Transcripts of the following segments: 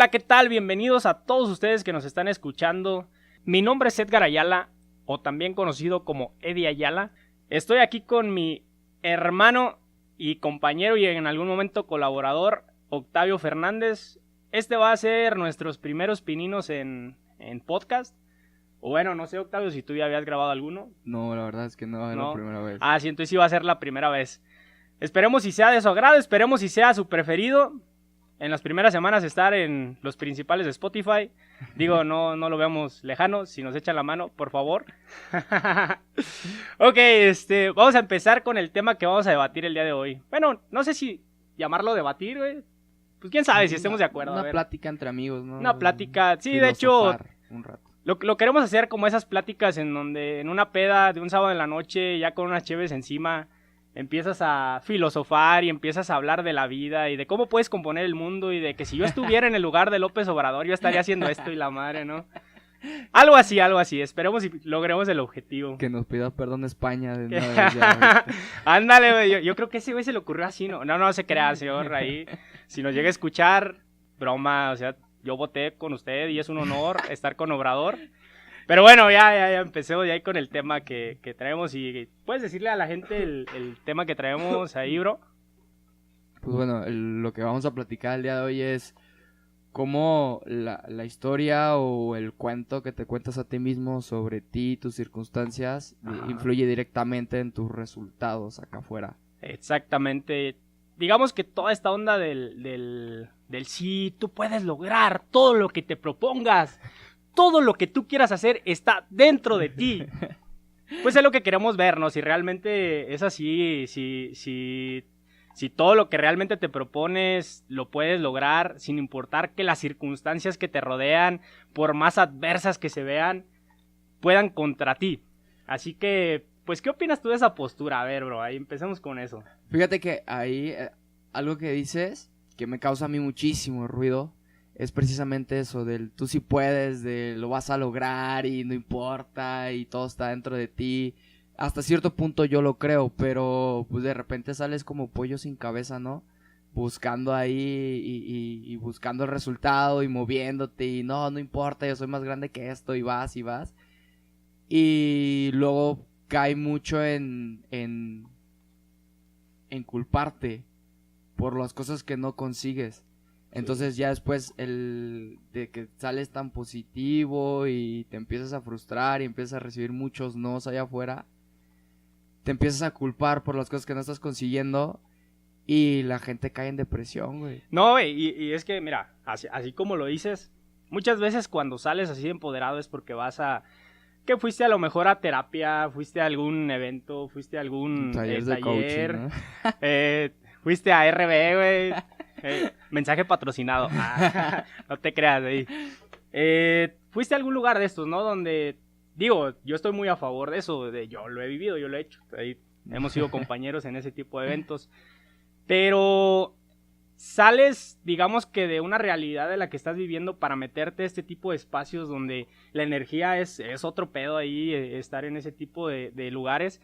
Hola, ¿qué tal? Bienvenidos a todos ustedes que nos están escuchando. Mi nombre es Edgar Ayala, o también conocido como Eddie Ayala. Estoy aquí con mi hermano y compañero y en algún momento colaborador, Octavio Fernández. Este va a ser nuestros primeros pininos en podcast. O bueno, no sé, Octavio, si tú ya habías grabado alguno. No, la verdad es que no, es la primera vez. Ah, sí, entonces sí va a ser la primera vez. Esperemos si sea de su agrado, esperemos si sea su preferido. En las primeras semanas estar en los principales de Spotify. Digo, no lo veamos lejano. Si nos echan la mano, por favor. Ok, vamos a empezar con el tema que vamos a debatir el día de hoy. Bueno, no sé si llamarlo debatir, güey. Pues quién sabe si estemos de acuerdo. Una plática entre amigos, ¿no? Una plática, sí, de hecho, un rato. Lo queremos hacer como esas pláticas en donde en una peda de un sábado en la noche, ya con unas cheves encima, empiezas a filosofar y empiezas a hablar de la vida y de cómo puedes componer el mundo y de que si yo estuviera en el lugar de López Obrador yo estaría haciendo esto y la madre, ¿no? Algo así, esperemos y logremos el objetivo. Que nos pida perdón España. Ándale, güey, yo creo que ese güey se le ocurrió así, no se crea, señor, ahí, si nos llega a escuchar, broma, o sea, yo voté con usted y es un honor estar con Obrador. Pero bueno, ya empecemos ya ahí con el tema que traemos. Y ¿puedes decirle a la gente el tema que traemos ahí, bro? Pues bueno, lo que vamos a platicar el día de hoy es cómo la historia o el cuento que te cuentas a ti mismo sobre ti y tus circunstancias influye directamente en tus resultados acá afuera. Exactamente. Digamos que toda esta onda del sí, tú puedes lograr todo lo que te propongas. Todo lo que tú quieras hacer está dentro de ti. Pues es lo que queremos ver, ¿no? Si realmente es así, si todo lo que realmente te propones lo puedes lograr, sin importar que las circunstancias que te rodean, por más adversas que se vean, puedan contra ti. Así que, pues, ¿qué opinas tú de esa postura? A ver, bro, ahí empecemos con eso. Fíjate que ahí, algo que dices, que me causa a mí muchísimo ruido, es precisamente eso, del tú sí puedes, de lo vas a lograr y no importa y todo está dentro de ti. Hasta cierto punto yo lo creo, pero pues de repente sales como pollo sin cabeza, ¿no? Buscando ahí y buscando el resultado y moviéndote y no importa, yo soy más grande que esto y vas. Y luego cae mucho en culparte por las cosas que no consigues. Entonces ya después de que sales tan positivo y te empiezas a frustrar y empiezas a recibir muchos nos allá afuera, te empiezas a culpar por las cosas que no estás consiguiendo y la gente cae en depresión, güey. No, güey, y es que, mira, así como lo dices, muchas veces cuando sales así de empoderado es porque que fuiste a lo mejor a terapia, fuiste a algún evento, fuiste a algún taller, de coaching, ¿no? Fuiste a RB, güey. Mensaje patrocinado. No te creas ahí. Fuiste a algún lugar de estos, ¿no? Donde, digo, yo estoy muy a favor de eso. Yo lo he vivido, yo lo he hecho. Ahí hemos sido compañeros en ese tipo de eventos. Pero sales, digamos que de una realidad de la que estás viviendo para meterte a este tipo de espacios donde la energía es otro pedo ahí, estar en ese tipo de lugares.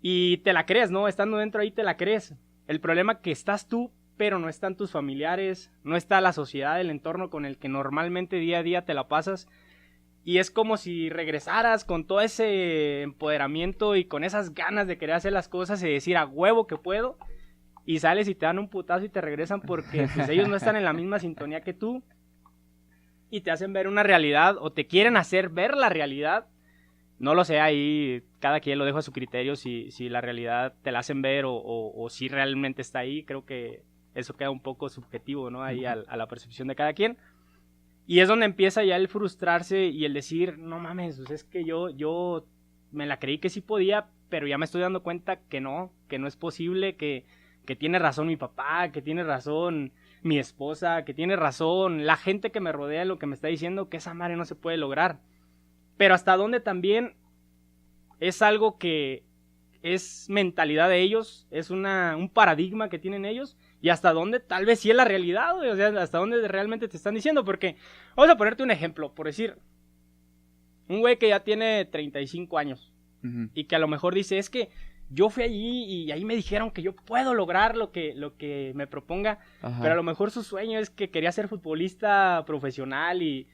Y te la crees, ¿no? Estando dentro ahí te la crees. El problema es que estás tú, pero no están tus familiares, no está la sociedad, el entorno con el que normalmente día a día te la pasas. Y es como si regresaras con todo ese empoderamiento y con esas ganas de querer hacer las cosas y decir a huevo que puedo. Y sales y te dan un putazo y te regresan porque pues, ellos no están en la misma sintonía que tú. Y te hacen ver una realidad o te quieren hacer ver la realidad. No lo sé, ahí cada quien lo dejo a su criterio si la realidad te la hacen ver o si realmente está ahí. Creo que eso queda un poco subjetivo, ¿no? Ahí a la percepción de cada quien. Y es donde empieza ya el frustrarse y el decir, no mames, pues es que yo me la creí que sí podía, pero ya me estoy dando cuenta que no es posible, que tiene razón mi papá, que tiene razón mi esposa, que tiene razón la gente que me rodea en lo que me está diciendo, que esa madre no se puede lograr. Pero hasta dónde también es algo que es mentalidad de ellos, es un paradigma que tienen ellos, y hasta dónde tal vez sí es la realidad, güey. O sea, hasta dónde realmente te están diciendo, porque vamos a ponerte un ejemplo, por decir, un güey que ya tiene 35 años, y que a lo mejor dice, es que yo fui allí y ahí me dijeron que yo puedo lograr lo que me proponga, Ajá. pero a lo mejor su sueño es que quería ser futbolista profesional y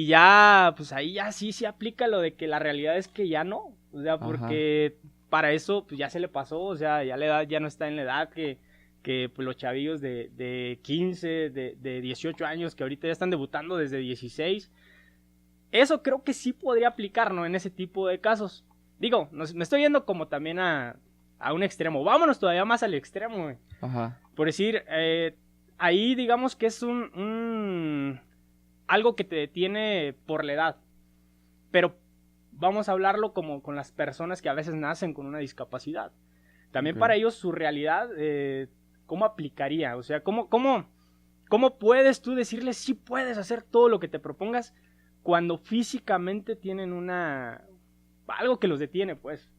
ya, pues ahí ya sí aplica lo de que la realidad es que ya no, o sea, porque para eso pues ya se le pasó, o sea, ya la edad ya no está en la edad que pues, los chavillos de 15, de 18 años que ahorita ya están debutando desde 16, eso creo que sí podría aplicar, ¿no? En ese tipo de casos. Digo, me estoy yendo como también a un extremo. Vámonos todavía más al extremo, güey. Ajá. Por decir, ahí digamos que es algo que te detiene por la edad. Pero vamos a hablarlo como con las personas que a veces nacen con una discapacidad. También para ellos su realidad, ¿cómo aplicaría? O sea, ¿cómo puedes tú decirles sí puedes hacer todo lo que te propongas cuando físicamente tienen algo que los detiene, pues?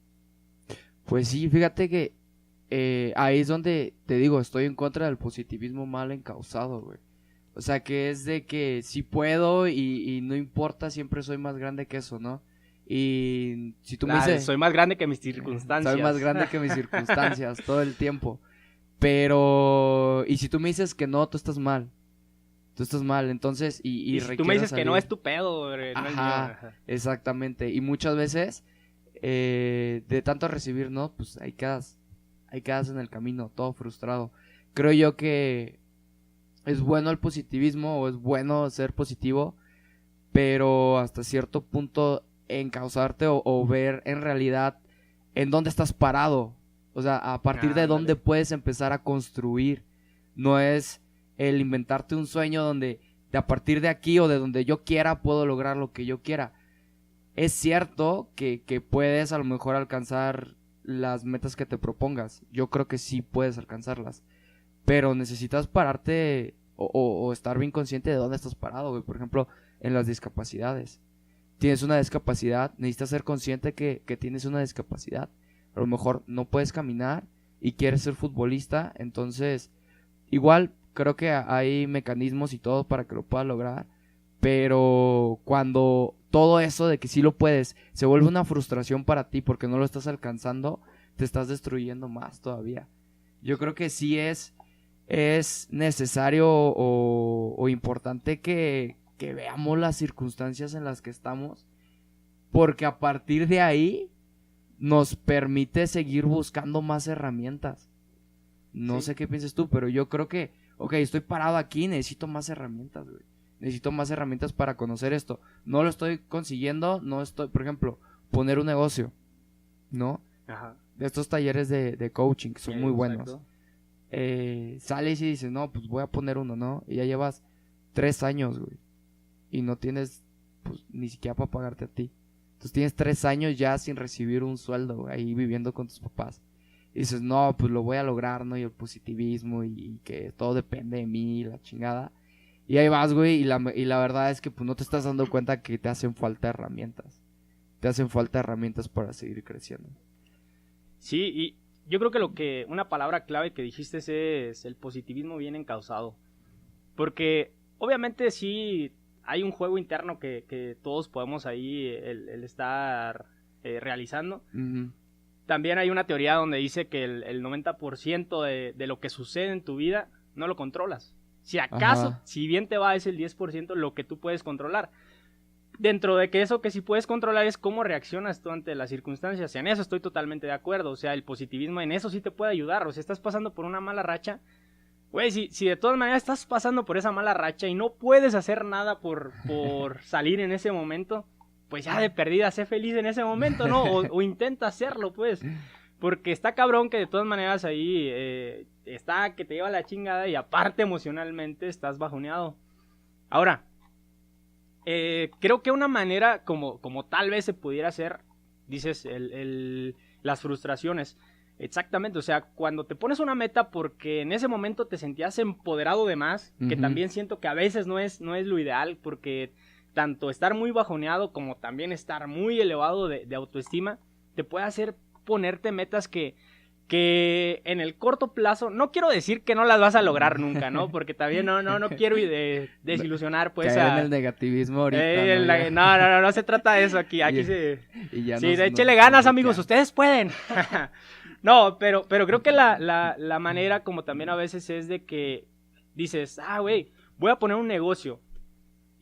Pues sí, fíjate que ahí es donde te digo, estoy en contra del positivismo mal encausado, güey. O sea, que es de que sí puedo y no importa, siempre soy más grande que eso, ¿no? Y si tú me dices... Soy más grande que mis circunstancias. Soy más grande que mis circunstancias todo el tiempo. Pero... Y si tú me dices que no, tú estás mal. Tú estás mal, entonces... Y si tú me dices que no, es tu pedo, güey, no es mío. Ajá, exactamente. Y muchas veces, de tanto recibir no, pues ahí quedas en el camino, todo frustrado. Creo yo que es bueno el positivismo o es bueno ser positivo, pero hasta cierto punto encauzarte o ver en realidad en dónde estás parado. O sea, a partir de dónde puedes empezar a construir. No es el inventarte un sueño donde de a partir de aquí o de donde yo quiera puedo lograr lo que yo quiera. Es cierto que puedes a lo mejor alcanzar las metas que te propongas. Yo creo que sí puedes alcanzarlas. Pero necesitas pararte o estar bien consciente de dónde estás parado, güey. Por ejemplo, en las discapacidades. Tienes una discapacidad, necesitas ser consciente que tienes una discapacidad. A lo mejor no puedes caminar y quieres ser futbolista, entonces igual creo que hay mecanismos y todo para que lo puedas lograr, pero cuando todo eso de que sí lo puedes se vuelve una frustración para ti porque no lo estás alcanzando, te estás destruyendo más todavía. Yo creo que sí es necesario o importante que veamos las circunstancias en las que estamos, porque a partir de ahí nos permite seguir buscando más herramientas. No sé qué piensas tú, pero yo creo que, ok, estoy parado aquí, necesito más herramientas, güey. Necesito más herramientas para conocer esto. No lo estoy consiguiendo, por ejemplo, poner un negocio, ¿no? Ajá. De estos talleres de coaching, que son muy buenos. Exacto. Sales y dices, no, pues voy a poner uno, ¿no? Y ya llevas 3 años, güey. Y no tienes, pues, ni siquiera para pagarte a ti. Entonces tienes 3 años ya sin recibir un sueldo, güey, ahí viviendo con tus papás. Y dices, no, pues lo voy a lograr, ¿no? Y el positivismo y que todo depende de mí, la chingada. Y ahí vas, güey, y la verdad es que pues no te estás dando cuenta que te hacen falta herramientas. Te hacen falta herramientas para seguir creciendo. Sí, y yo creo que una palabra clave que dijiste es el positivismo bien encauzado. Porque obviamente sí hay un juego interno que todos podemos ahí el estar realizando. Uh-huh. También hay una teoría donde dice que el 90% de lo que sucede en tu vida no lo controlas. Si acaso, Ajá. si bien te va, es el 10% lo que tú puedes controlar. Dentro de que eso que sí puedes controlar es cómo reaccionas tú ante las circunstancias. En eso estoy totalmente de acuerdo. O sea, el positivismo en eso sí te puede ayudar. O sea, estás pasando por una mala racha. Güey, si de todas maneras estás pasando por esa mala racha y no puedes hacer nada por salir en ese momento, pues ya de perdida, sé feliz en ese momento, ¿no? O intenta hacerlo, pues. Porque está cabrón que de todas maneras ahí está que te lleva la chingada y aparte emocionalmente estás bajoneado. Ahora, creo que una manera como tal vez se pudiera hacer, dices, las frustraciones. Exactamente, o sea, cuando te pones una meta porque en ese momento te sentías empoderado de más, que también siento que a veces no es lo ideal, porque tanto estar muy bajoneado como también estar muy elevado de autoestima, te puede hacer ponerte metas que en el corto plazo, no quiero decir que no las vas a lograr nunca, ¿no? Porque también no quiero desilusionar, pues. Caer en el negativismo ahorita. No se trata de eso aquí. Aquí sí, y ya sí, échele ganas, amigos, ustedes pueden. No, pero creo que la manera como también a veces es de que dices, güey, voy a poner un negocio.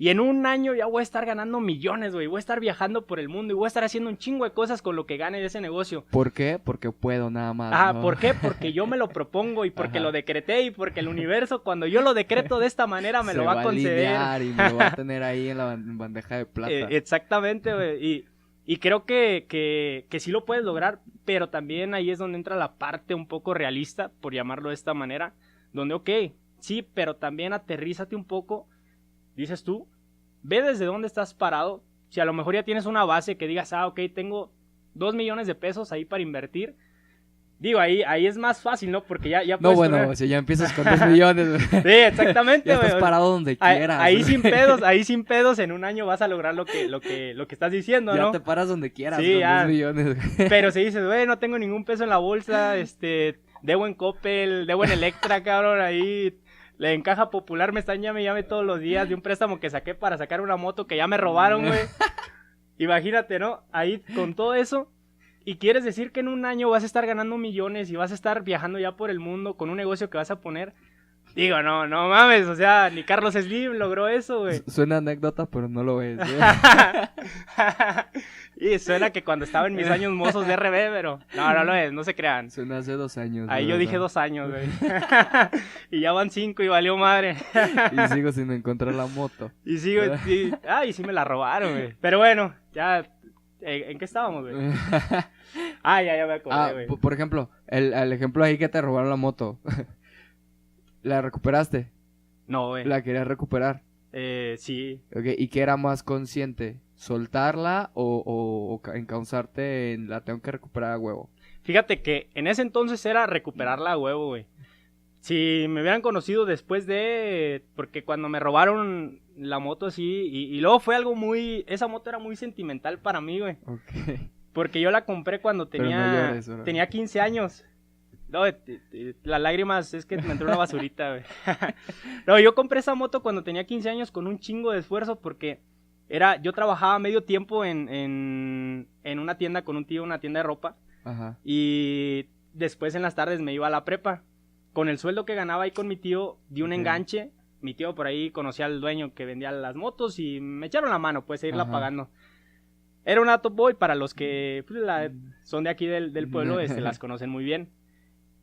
Y en un año ya voy a estar ganando millones, güey. Voy a estar viajando por el mundo y voy a estar haciendo un chingo de cosas con lo que gane de ese negocio. ¿Por qué? Porque puedo nada más, ¿no? ¿Por qué? Porque yo me lo propongo y porque lo decreté y porque el universo, cuando yo lo decreto de esta manera, me lo va a conceder. Y me lo va a tener ahí en la bandeja de plata. Exactamente, güey. Y creo que sí lo puedes lograr, pero también ahí es donde entra la parte un poco realista, por llamarlo de esta manera, donde, ok, sí, pero también aterrízate un poco. Dices tú, ve desde dónde estás parado. Si a lo mejor ya tienes una base que digas, ok, tengo 2 millones de pesos ahí para invertir. Digo, ahí es más fácil, ¿no? Porque ya puedes... No, bueno, si ya empiezas con 2 millones. Sí, exactamente, ya estás parado donde quieras. Ahí sin pedos, en un año vas a lograr lo que estás diciendo, ¿no? Ya te paras donde quieras, sí, con 2 millones. Pero si dices, güey, no tengo ningún peso en la bolsa, debo en Coppel, debo en Electra, cabrón, ahí... En Caja Popular me están llame todos los días de un préstamo que saqué para sacar una moto que ya me robaron, güey. Imagínate, ¿no? Ahí con todo eso. Y quieres decir que en un año vas a estar ganando millones y vas a estar viajando ya por el mundo con un negocio que vas a poner. Digo, no mames, o sea, ni Carlos Slim logró eso, güey. Suena anécdota, pero no lo es, ¿eh? Y suena que cuando estaba en mis años mozos de RB, pero no lo es, no se crean. Suena hace 2 años. Ahí yo dije 2 años, güey. Y ya van 5 y valió madre. Y sigo sin encontrar la moto. Y sigo, y sí me la robaron, güey. Pero bueno, ya, ¿en qué estábamos, güey? Ya me acordé, güey. Por ejemplo, el ejemplo ahí que te robaron la moto. ¿La recuperaste? No, güey. ¿La querías recuperar? Sí. Okay. ¿Y qué era más consciente? ¿Soltarla o encauzarte en la tengo que recuperar a huevo? Fíjate que en ese entonces era recuperarla a huevo, güey. Si me hubieran conocido después de... Porque cuando me robaron la moto así... Y luego fue algo muy... Esa moto era muy sentimental para mí, güey. Okay. Porque yo la compré cuando tenía 15 años. No, las lágrimas es que me entró una basurita, güey. No, yo compré esa moto cuando tenía 15 años con un chingo de esfuerzo porque yo trabajaba medio tiempo en una tienda con un tío, una tienda de ropa. Ajá. Y después en las tardes me iba a la prepa. Con el sueldo que ganaba ahí con mi tío, di un enganche. Mi tío por ahí conocía al dueño que vendía las motos y me echaron la mano, pues, a irla pagando. Era una Top Boy, para los que son de aquí del pueblo, las conocen muy bien.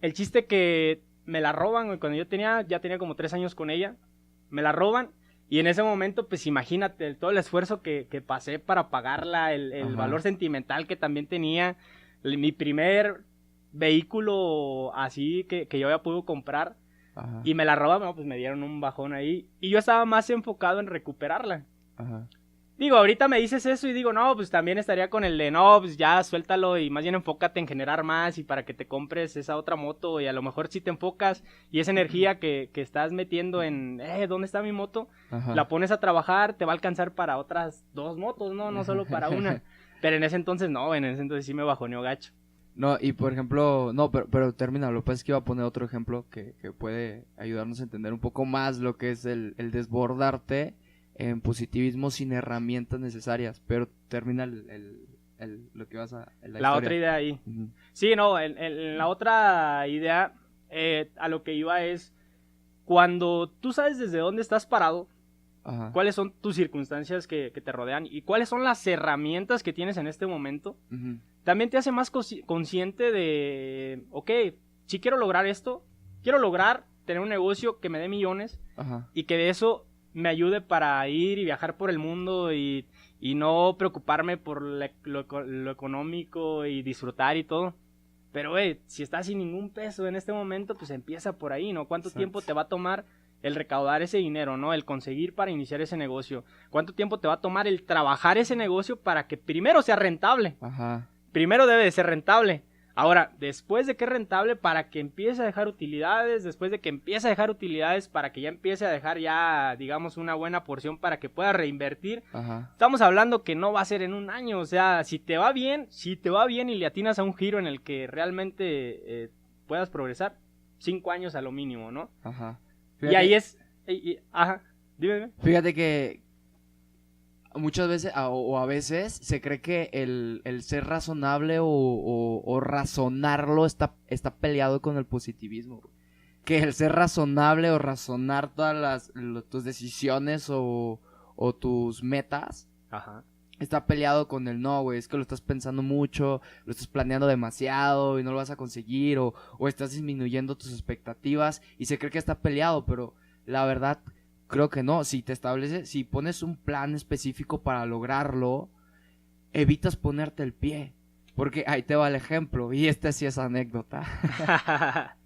El chiste que me la roban, güey, cuando ya tenía como 3 años con ella, me la roban y en ese momento, pues imagínate todo el esfuerzo que pasé para pagarla, el valor sentimental que también tenía, mi primer vehículo así que yo había podido comprar. Ajá. Y me la roban, pues me dieron un bajón ahí y yo estaba más enfocado en recuperarla. Ajá. Digo, ahorita me dices eso y digo, no, pues también estaría con el de, no, pues ya suéltalo y más bien enfócate en generar más y para que te compres esa otra moto y a lo mejor si te enfocas y esa energía que estás metiendo en, ¿dónde está mi moto? Ajá. La pones a trabajar, te va a alcanzar para otras 2 motos, no solo para una. Pero en ese entonces sí me bajoneó gacho. No, y por ejemplo, no, pero termina, lo que pasa es que iba a poner otro ejemplo que puede ayudarnos a entender un poco más lo que es el desbordarte en positivismo sin herramientas necesarias, pero termina lo que vas a... La otra idea ahí. Uh-huh. Sí, no, en la otra idea, a lo que iba es, cuando tú sabes desde dónde estás parado, ajá, cuáles son tus circunstancias que te rodean y cuáles son las herramientas que tienes en este momento, uh-huh, también te hace más consciente de, ok, si quiero lograr esto, quiero lograr tener un negocio que me dé millones, ajá, y que de eso me ayude para ir y viajar por el mundo y no preocuparme por lo económico y disfrutar y todo. Pero, si estás sin ningún peso en este momento, pues empieza por ahí, ¿no? ¿Cuánto tiempo te va a tomar el recaudar ese dinero, ¿no? El conseguir para iniciar ese negocio. ¿Cuánto tiempo te va a tomar el trabajar ese negocio para que primero sea rentable? Ajá. Primero debe de ser rentable. Ahora, después de que es rentable, para que empiece a dejar utilidades, después de que empiece a dejar utilidades, para que ya empiece a dejar ya, digamos, una buena porción para que pueda reinvertir. Ajá. Estamos hablando que no va a ser en un año, o sea, si te va bien y le atinas a un giro en el que realmente puedas progresar, 5 años a lo mínimo, ¿no? Ajá. Fíjate, y ahí es, ajá, dime. Fíjate que muchas veces, o a veces, se cree que el ser razonable o razonarlo está peleado con el positivismo. Que el ser razonable o razonar todas tus decisiones o tus metas Ajá. está peleado con el no, güey. Es que lo estás pensando mucho, lo estás planeando demasiado y no lo vas a conseguir, o estás disminuyendo tus expectativas y se cree que está peleado, pero la verdad creo que no. Si pones un plan específico para lograrlo, evitas ponerte el pie. Porque ahí te va el ejemplo, y esta sí es anécdota.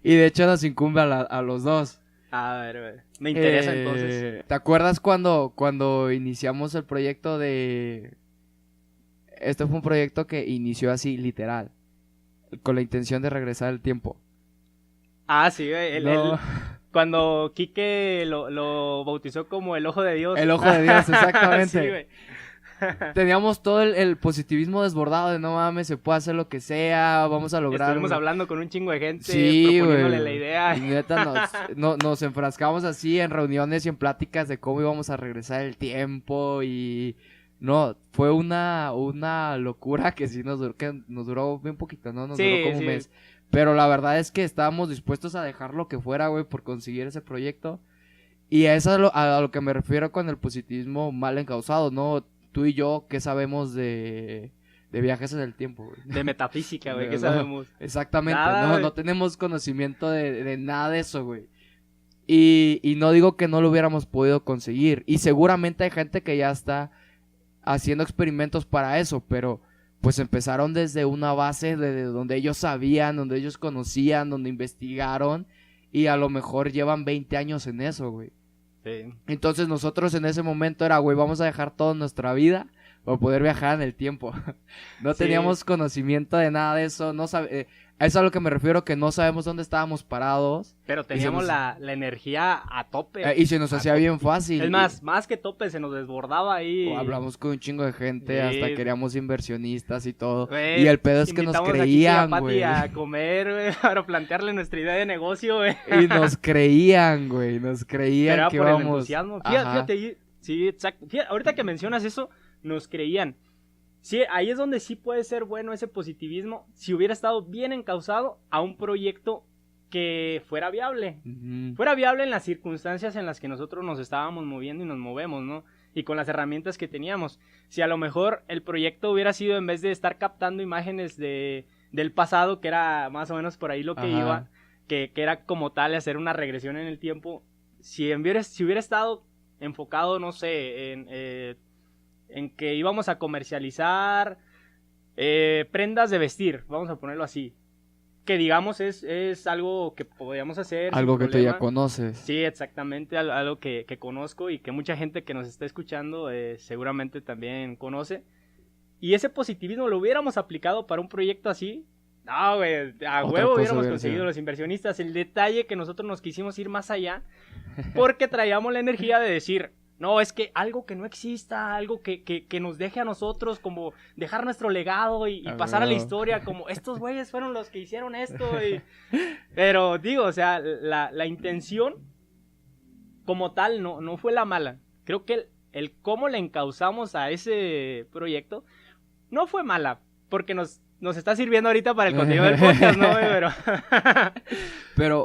Y de hecho nos incumbe a los dos. A ver, me interesa entonces. ¿Te acuerdas cuando iniciamos el proyecto de... Este fue un proyecto que inició así, literal, con la intención de regresar el tiempo. Ah, sí, güey. No. Cuando Quique lo bautizó como el ojo de Dios. El ojo de Dios, exactamente. Sí, güey. Teníamos todo el positivismo desbordado de no mames, se puede hacer lo que sea, vamos a lograr. Estuvimos hablando con un chingo de gente, sí, proponiéndole güey, la idea. Y neta nos enfrascamos así en reuniones y en pláticas de cómo íbamos a regresar el tiempo y... No, fue una locura que sí nos duró bien poquito, ¿no? Nos duró como un mes. Pero la verdad es que estábamos dispuestos a dejar lo que fuera, güey, por conseguir ese proyecto. Y eso es a lo que me refiero con el positivismo mal encausado, ¿no? Tú y yo, ¿qué sabemos de viajes en el tiempo, güey? De metafísica, güey, ¿qué sabemos? Exactamente, Nada, no tenemos conocimiento de nada de eso, güey. Y no digo que no lo hubiéramos podido conseguir. Y seguramente hay gente que ya está haciendo experimentos para eso, pero pues empezaron desde una base de donde ellos sabían, donde ellos conocían, donde investigaron, y a lo mejor llevan 20 años en eso, güey. Sí. Entonces nosotros en ese momento era, güey, vamos a dejar toda nuestra vida para poder viajar en el tiempo. No teníamos conocimiento de nada de eso, a eso es a lo que me refiero, que no sabemos dónde estábamos parados. Pero teníamos la energía a tope. Y se nos hacía bien fácil. Es más que tope, se nos desbordaba ahí. Hablamos con un chingo de gente, Sí. hasta queríamos inversionistas y todo. Güey, Y el pedo es que nos creían, güey. A comer, güey, para plantearle nuestra idea de negocio, güey. Y nos creían, güey, Pero era que por el íbamos... entusiasmo. Ajá. Fíjate, sí, exacto. Fíjate, ahorita que mencionas eso, nos creían. Sí, ahí es donde sí puede ser bueno ese positivismo, si hubiera estado bien encauzado a un proyecto que fuera viable. Ujú. Fuera viable en las circunstancias en las que nosotros nos estábamos moviendo y nos movemos, ¿no? Y con las herramientas que teníamos. Si a lo mejor el proyecto hubiera sido, en vez de estar captando imágenes del pasado, que era más o menos por ahí lo que Ajá. iba, que era como tal hacer una regresión en el tiempo, si hubiera estado enfocado, no sé, en que íbamos a comercializar prendas de vestir, vamos a ponerlo así, que digamos es algo que podíamos hacer Algo sin que tú problema. ya conoces. Sí, exactamente, algo que conozco y que mucha gente que nos está escuchando seguramente también conoce. Y ese positivismo lo hubiéramos aplicado para un proyecto así. No, güey, a Otra huevo cosa hubiéramos hubiera conseguido sido. los inversionistas. El detalle que nosotros nos quisimos ir más allá porque traíamos la energía de decir, no, es que algo que no exista, algo que nos deje a nosotros, como dejar nuestro legado y pasar a la huevo. historia, como estos güeyes fueron los que hicieron esto. Pero digo, o sea, la intención como tal no fue la mala. Creo que el cómo le encauzamos a ese proyecto no fue mala, porque nos está sirviendo ahorita para el contenido del podcast, ¿no, güey?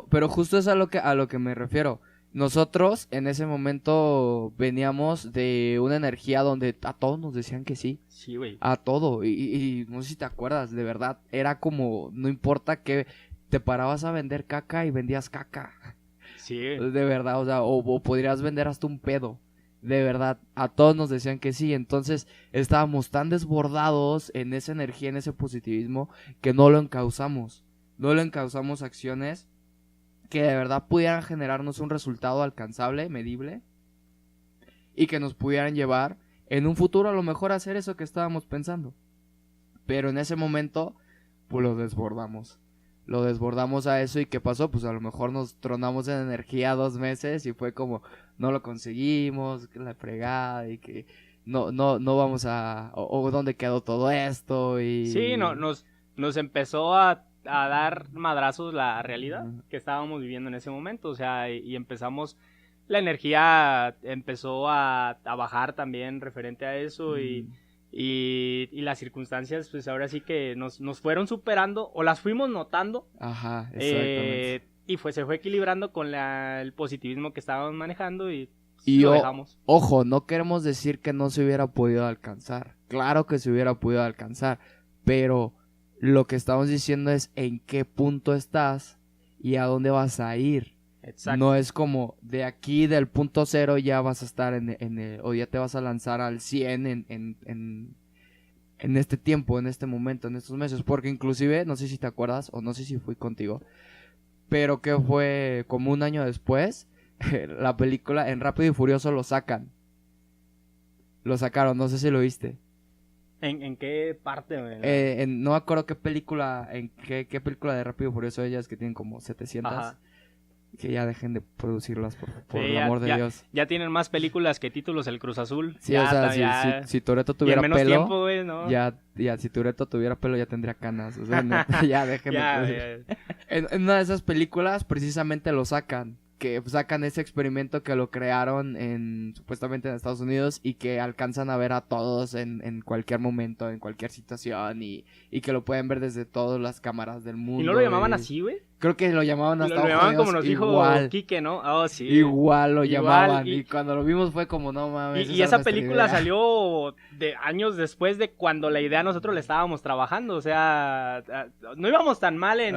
Pero justo es a lo que me refiero. Nosotros en ese momento veníamos de una energía donde a todos nos decían que sí. Sí, güey. A todo. Y no sé si te acuerdas, de verdad. Era como, no importa que te parabas a vender caca y vendías caca. Sí. De verdad, o sea, o podrías vender hasta un pedo. De verdad, a todos nos decían que sí. Entonces estábamos tan desbordados en esa energía, en ese positivismo, que no lo encauzamos. No lo encauzamos a acciones que de verdad pudieran generarnos un resultado alcanzable, medible, y que nos pudieran llevar en un futuro a lo mejor a hacer eso que estábamos pensando. Pero en ese momento, pues lo desbordamos a eso. ¿Y qué pasó? Pues a lo mejor nos tronamos en energía 2 meses y fue como, no lo conseguimos, que la fregada y que no vamos a... o dónde quedó todo esto y... Sí, nos empezó a dar madrazos la realidad que estábamos viviendo en ese momento, o sea, y empezamos la energía empezó a bajar también referente a eso y las circunstancias pues ahora sí que nos fueron superando o las fuimos notando. Ajá, exactamente. Y se fue equilibrando con el positivismo que estábamos manejando y Y lo dejamos. Ojo, no queremos decir que no se hubiera podido alcanzar. Claro que se hubiera podido alcanzar, pero lo que estamos diciendo es en qué punto estás y a dónde vas a ir. Exacto. No es como de aquí del punto 0 ya vas a estar o ya te vas a lanzar al 100 en este tiempo, en este momento, en estos meses. Porque inclusive, no sé si te acuerdas o no sé si fui contigo, pero que fue como un año después, la película en Rápido y Furioso lo sacan. Lo sacaron, no sé si lo viste. ¿En qué parte? No me acuerdo qué película, qué película de Rápido y Furioso ellas que tienen como 700. Ajá. Que ya dejen de producirlas, por Sí, el amor de Dios. Ya tienen más películas que títulos el Cruz Azul. Sí, o sea, si Toretto tuviera pelo, tiempo, güey, ¿no? ya, si Toretto tuviera pelo ya tendría canas. O sea, neta, ya déjenme. En una de esas películas precisamente lo sacan. Que sacan ese experimento que lo crearon supuestamente en Estados Unidos y que alcanzan a ver a todos en cualquier momento, en cualquier situación y que lo pueden ver desde todas las cámaras del mundo. ¿Y no lo llamaban así, güey? Creo que lo llamaban hasta lo llamaban como nos igual. dijo Quique, ¿no? Oh, sí. Igual lo llamaban. Y cuando lo vimos fue como, no mames. Y esa película salió de años después de cuando la idea nosotros la estábamos trabajando. O sea, no íbamos tan mal en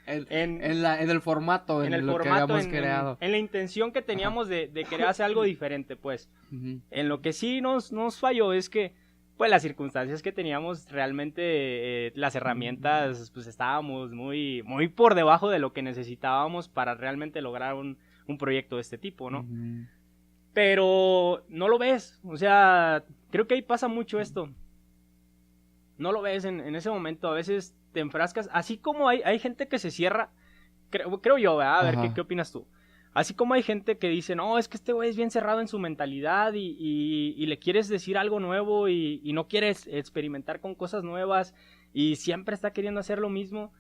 el formato, en lo que habíamos creado. En la intención que teníamos de querer hacer algo diferente, pues. Uh-huh. En lo que sí nos falló es que pues las circunstancias que teníamos realmente, las herramientas, pues estábamos muy, muy por debajo de lo que necesitábamos para realmente lograr un proyecto de este tipo, ¿no? Uh-huh. Pero no lo ves, o sea, creo que ahí pasa mucho esto. No lo ves en ese momento, a veces te enfrascas, así como hay gente que se cierra, creo yo, ¿verdad? A ver, ¿qué opinas tú? Así como hay gente que dice, no, es que este güey es bien cerrado en su mentalidad y le quieres decir algo nuevo y no quieres experimentar con cosas nuevas y siempre está queriendo hacer lo mismo.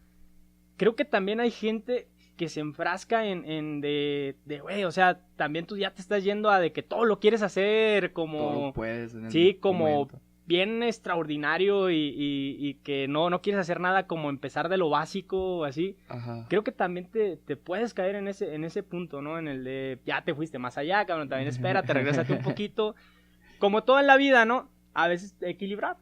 Creo que también hay gente que se enfrasca en güey, o sea, también tú ya te estás yendo a de que todo lo quieres hacer como... Todo lo puedes en el sí, como... momento. Bien extraordinario y que no quieres hacer nada como empezar de lo básico o así. Ajá. Creo que también te puedes caer en ese punto, ¿no? En el de ya te fuiste más allá, cabrón, también espérate, regrésate un poquito. Como todo en la vida, ¿no? A veces equilibrar.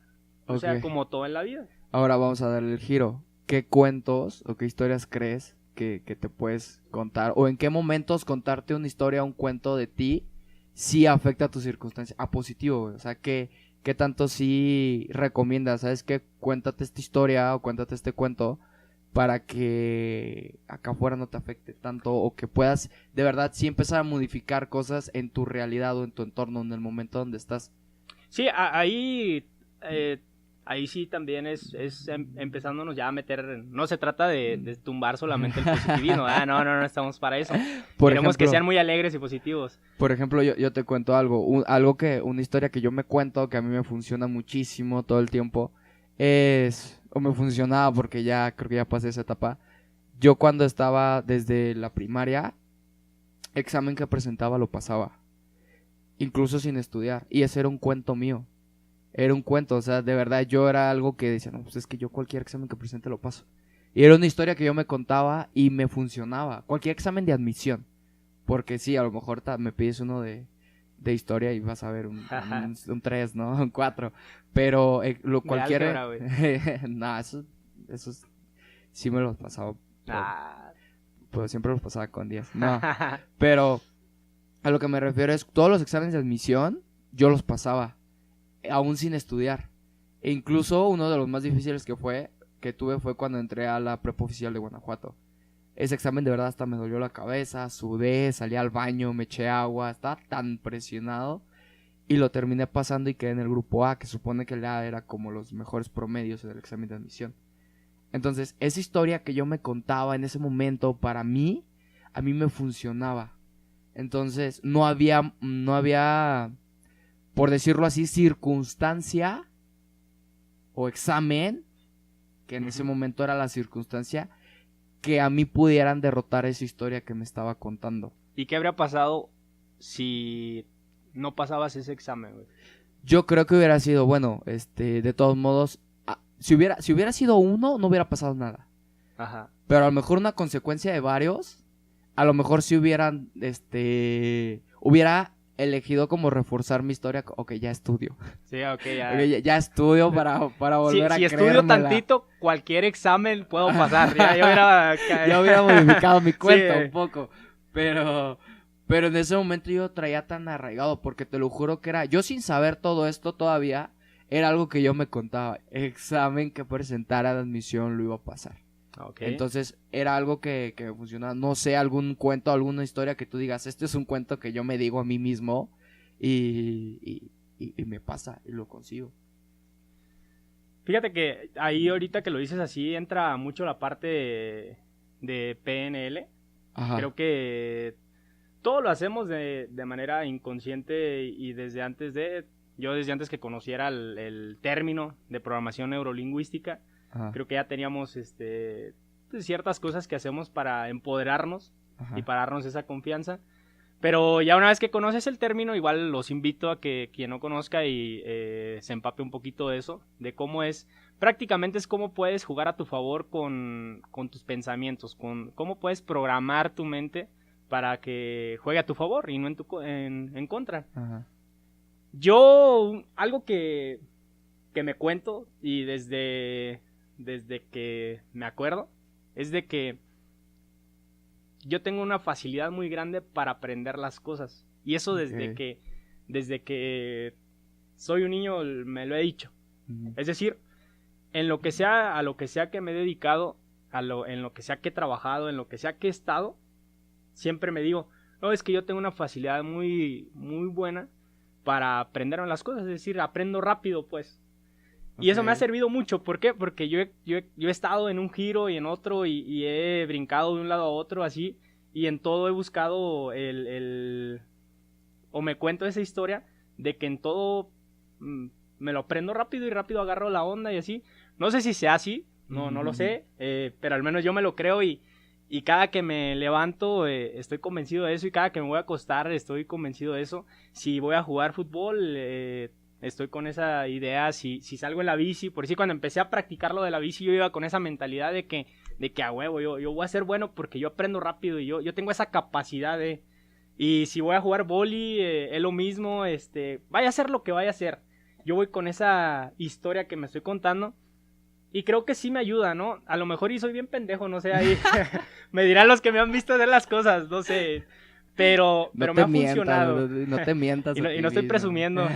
O sea, como todo en la vida. Ahora vamos a darle el giro. ¿Qué cuentos o qué historias crees que te puedes contar? ¿O en qué momentos contarte una historia, un cuento de ti sí afecta a tu circunstancia? A positivo, güey. O sea, ¿qué tanto sí recomiendas? ¿Sabes qué? Cuéntate esta historia o cuéntate este cuento para que acá afuera no te afecte tanto o que puedas de verdad sí empezar a modificar cosas en tu realidad o en tu entorno, en el momento donde estás. Sí, ahí sí también es empezándonos ya a meter, no se trata de tumbar solamente el positivismo, no estamos para eso. Queremos que sean muy alegres y positivos. Por ejemplo, yo te cuento algo, una historia que yo me cuento, que a mí me funciona muchísimo todo el tiempo, o me funcionaba porque ya creo que ya pasé esa etapa. Yo cuando estaba desde la primaria, examen que presentaba lo pasaba, incluso sin estudiar, y ese era un cuento mío. Era un cuento, o sea, de verdad yo era algo que decía, no, pues es que yo cualquier examen que presente lo paso. Y era una historia que yo me contaba y me funcionaba. Cualquier examen de admisión. Porque sí, a lo mejor me pides uno de historia y vas a ver un 3, ¿no? Un 4. Pero cualquier... No, esos sí me los pasaba. Pues siempre los pasaba con 10. No, pero a lo que me refiero es todos los exámenes de admisión yo los pasaba. Aún sin estudiar. E incluso uno de los más difíciles que tuve fue cuando entré a la prepa oficial de Guanajuato. Ese examen de verdad hasta me dolió la cabeza, sudé, salí al baño, me eché agua, estaba tan presionado y lo terminé pasando y quedé en el grupo A, que supone que era como los mejores promedios en el examen de admisión. Entonces, esa historia que yo me contaba en ese momento, para mí, a mí me funcionaba. Entonces, no había, por decirlo así, circunstancia o examen, que en ese momento era la circunstancia, que a mí pudieran derrotar esa historia que me estaba contando. ¿Y qué habría pasado si no pasabas ese examen, güey? Yo creo que hubiera sido, bueno, de todos modos, si hubiera sido uno, no hubiera pasado nada. Ajá. Pero a lo mejor una consecuencia de varios, a lo mejor si hubiera elegido como reforzar mi historia. Ok, ya estudio. Sí, ok, ya. Okay, ya estudio para volver a Si estudio creérmela. tantito, cualquier examen puedo pasar. Ya hubiera modificado mi cuenta Sí. un poco. Pero en ese momento yo traía tan arraigado, porque te lo juro que era, yo sin saber todo esto todavía, era algo que yo me contaba. Examen que presentara de admisión lo iba a pasar. Okay. Entonces era algo que me funcionaba. No sé, algún cuento, alguna historia que tú digas, este es un cuento que yo me digo a mí mismo y me pasa y lo consigo. Fíjate que ahí ahorita que lo dices así entra mucho la parte de PNL. Ajá. Creo que todo lo hacemos de manera inconsciente y desde antes que conociera el término de programación neurolingüística, Ajá. creo que ya teníamos pues, ciertas cosas que hacemos para empoderarnos. Ajá. Y para darnos esa confianza. Pero ya una vez que conoces el término, igual los invito a que quien no conozca y se empape un poquito de eso, de cómo es, prácticamente es cómo puedes jugar a tu favor con tus pensamientos, con cómo puedes programar tu mente para que juegue a tu favor y no en contra. Ajá. Yo, algo que me cuento y desde que me acuerdo, es de que yo tengo una facilidad muy grande para aprender las cosas. Y eso desde que soy un niño me lo he dicho. Uh-huh. Es decir, a lo que sea que me he dedicado, en lo que sea que he trabajado, en lo que sea que he estado, siempre me digo, no, es que yo tengo una facilidad muy, muy buena para aprender las cosas. Es decir, aprendo rápido, pues. Y eso me ha servido mucho. ¿Por qué? Porque yo he estado en un giro y en otro y he brincado de un lado a otro así. Y en todo he buscado o me cuento esa historia de que en todo me lo aprendo rápido y rápido agarro la onda y así. No sé si sea así, no lo sé, pero al menos yo me lo creo y cada que me levanto estoy convencido de eso y cada que me voy a acostar estoy convencido de eso. Si voy a jugar fútbol... estoy con esa idea, si salgo en la bici, por decir, cuando empecé a practicar lo de la bici, yo iba con esa mentalidad de que a huevo, yo voy a ser bueno porque yo aprendo rápido y yo tengo esa capacidad de... Y si voy a jugar vóley, es lo mismo, vaya a ser lo que vaya a ser. Yo voy con esa historia que me estoy contando y creo que sí me ayuda, ¿no? A lo mejor y soy bien pendejo, no sé, ahí me dirán los que me han visto hacer las cosas, no sé... Pero me ha funcionado. No te mientas. y no estoy presumiendo.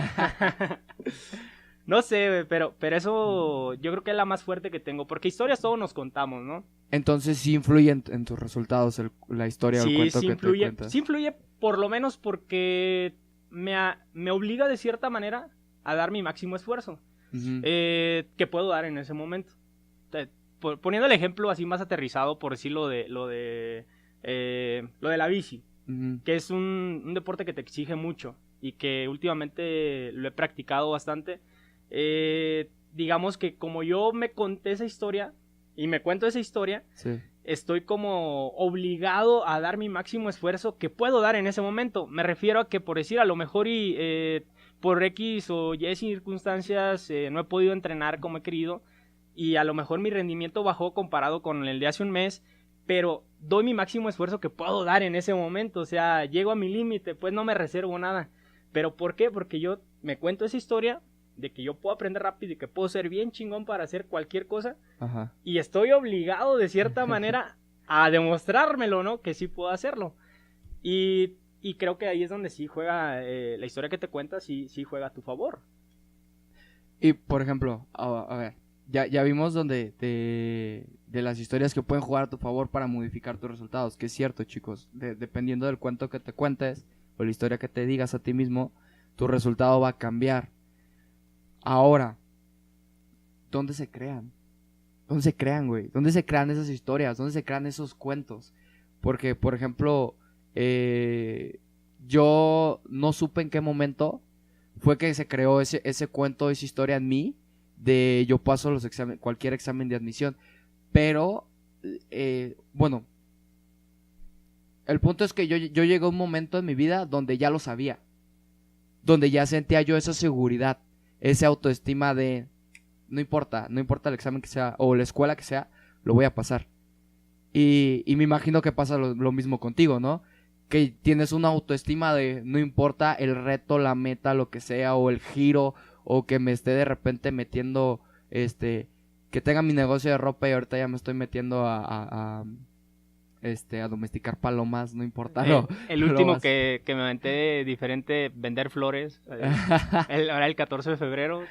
No sé, pero eso yo creo que es la más fuerte que tengo. Porque historias todos nos contamos, ¿no? Entonces sí influye en tus resultados la historia o el cuento que te cuentas. Sí influye por lo menos porque me obliga de cierta manera a dar mi máximo esfuerzo. Uh-huh. Que puedo dar en ese momento. Poniendo el ejemplo así más aterrizado, por decir lo de la bici. Uh-huh. Que es un deporte que te exige mucho y que últimamente lo he practicado bastante. Digamos que como yo me conté esa historia y me cuento esa historia, sí. Estoy como obligado a dar mi máximo esfuerzo que puedo dar en ese momento. Me refiero a que, por decir, a lo mejor por X o Y circunstancias no he podido entrenar como he querido y a lo mejor mi rendimiento bajó comparado con el de hace un mes, pero doy mi máximo esfuerzo que puedo dar en ese momento, o sea, llego a mi límite, pues no me reservo nada. ¿Pero por qué? Porque yo me cuento esa historia de que yo puedo aprender rápido y que puedo ser bien chingón para hacer cualquier cosa. Ajá. Y estoy obligado de cierta manera a demostrármelo, ¿no? Que sí puedo hacerlo. Y creo que ahí es donde sí juega, la historia que te cuentas sí juega a tu favor. Y, por ejemplo, a ver, ya vimos donde de las historias que pueden jugar a tu favor para modificar tus resultados, que es cierto, chicos, dependiendo del cuento que te cuentes o la historia que te digas a ti mismo, tu resultado va a cambiar. Ahora, ¿dónde se crean? ¿Dónde se crean, güey? ¿Dónde se crean esas historias? ¿Dónde se crean esos cuentos? Porque, por ejemplo, yo no supe en qué momento fue que se creó ese cuento, esa historia en mí, de yo paso cualquier examen de admisión. Pero, bueno, El punto es que yo llegué a un momento en mi vida donde ya lo sabía. Donde ya sentía yo esa seguridad, esa autoestima de no importa el examen que sea o la escuela que sea, lo voy a pasar. Y me imagino que pasa lo mismo contigo, ¿no? Que tienes una autoestima de no importa el reto, la meta, lo que sea, o el giro, o que me esté de repente metiendo, que tenga mi negocio de ropa y ahorita ya me estoy metiendo a domesticar palomas, no importa. El último que me aventé diferente, vender flores, ahora el 14 de febrero.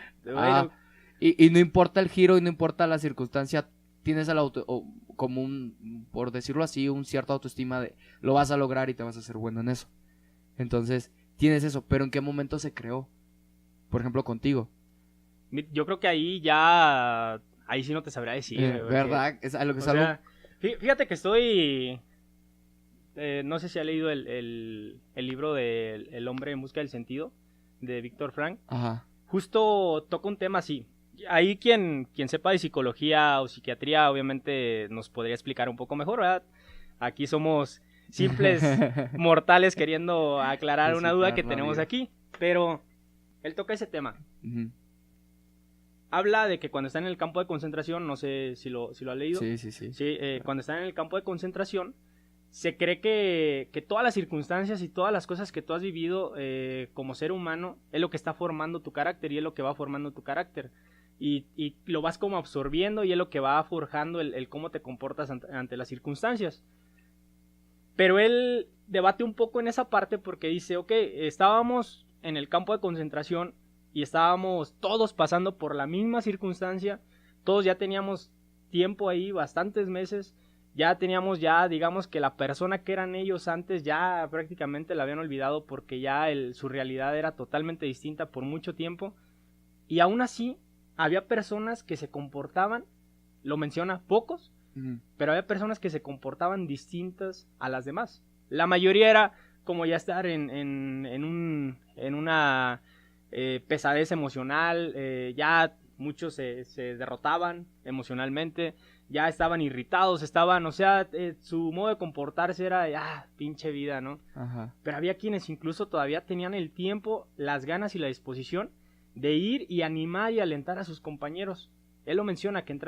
Y no importa el giro y no importa la circunstancia, tienes como por decirlo así, un cierto autoestima de lo vas a lograr y te vas a hacer bueno en eso. Entonces, tienes eso, pero ¿en qué momento se creó? Por ejemplo, contigo. Yo creo que ahí sí no te sabría decir. ¿Verdad? Es a lo que salgo. Fíjate que estoy... no sé si ha leído el libro de El hombre en busca del sentido, de Víctor Frank. Ajá. Justo toca un tema así. Ahí quien sepa de psicología o psiquiatría obviamente nos podría explicar un poco mejor, ¿verdad? Aquí somos simples mortales queriendo aclarar una duda que tenemos aquí. Pero él toca ese tema. Uh-huh. Habla de que cuando están en el campo de concentración, no sé si lo ha leído. Sí. Cuando están en el campo de concentración, se cree que todas las circunstancias y todas las cosas que tú has vivido como ser humano es lo que está formando tu carácter y es lo que va formando tu carácter. Y lo vas como absorbiendo y es lo que va forjando el cómo te comportas ante las circunstancias. Pero él debate un poco en esa parte porque dice, ok, estábamos en el campo de concentración y estábamos todos pasando por la misma circunstancia, todos ya teníamos tiempo ahí, bastantes meses, ya teníamos digamos que la persona que eran ellos antes ya prácticamente la habían olvidado porque ya su realidad era totalmente distinta por mucho tiempo, y aún así había personas que se comportaban, lo menciona, pocos, pero había personas que se comportaban distintas a las demás. La mayoría era como ya estar en una pesadez emocional, ya muchos se derrotaban emocionalmente, ya estaban irritados, su modo de comportarse era, pinche vida, ¿no? Ajá. Pero había quienes incluso todavía tenían el tiempo, las ganas y la disposición de ir y animar y alentar a sus compañeros. Él lo menciona, que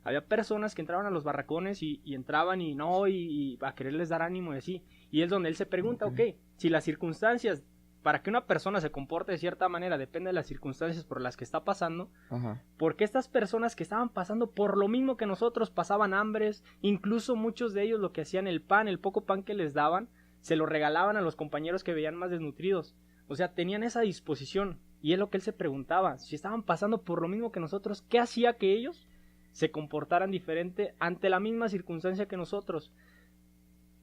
había personas que entraban a los barracones y entraban y a quererles dar ánimo y así. Y es donde él se pregunta, ok, si las circunstancias, para que una persona se comporte de cierta manera, depende de las circunstancias por las que está pasando, ajá, ¿por qué estas personas que estaban pasando por lo mismo que nosotros, pasaban hambres, incluso muchos de ellos lo que hacían, el poco pan que les daban, se lo regalaban a los compañeros que veían más desnutridos? O sea, tenían esa disposición. Y es lo que él se preguntaba, si estaban pasando por lo mismo que nosotros, ¿qué hacía que ellos se comportaran diferente ante la misma circunstancia que nosotros?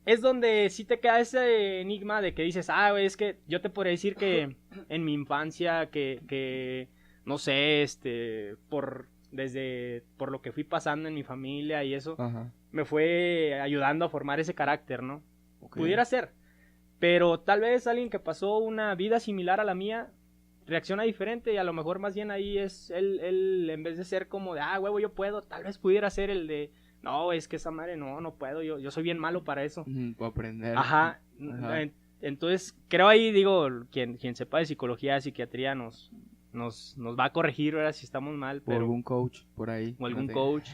Es donde sí te queda ese enigma de que dices, güey, es que yo te podría decir que en mi infancia, que no sé, por lo que fui pasando en mi familia y eso, ajá, me fue ayudando a formar ese carácter, ¿no? okay. Pudiera ser, pero tal vez alguien que pasó una vida similar a la mía reacciona diferente, y a lo mejor más bien ahí es él en vez de ser como de, huevo, yo puedo, tal vez pudiera ser el de, no, es que esa madre no puedo, yo soy bien malo para eso. Puedo aprender. Ajá. Entonces creo ahí, digo, quien sepa de psicología, de psiquiatría nos va a corregir ahora si estamos mal, pero, o algún coach por ahí. O algún coach,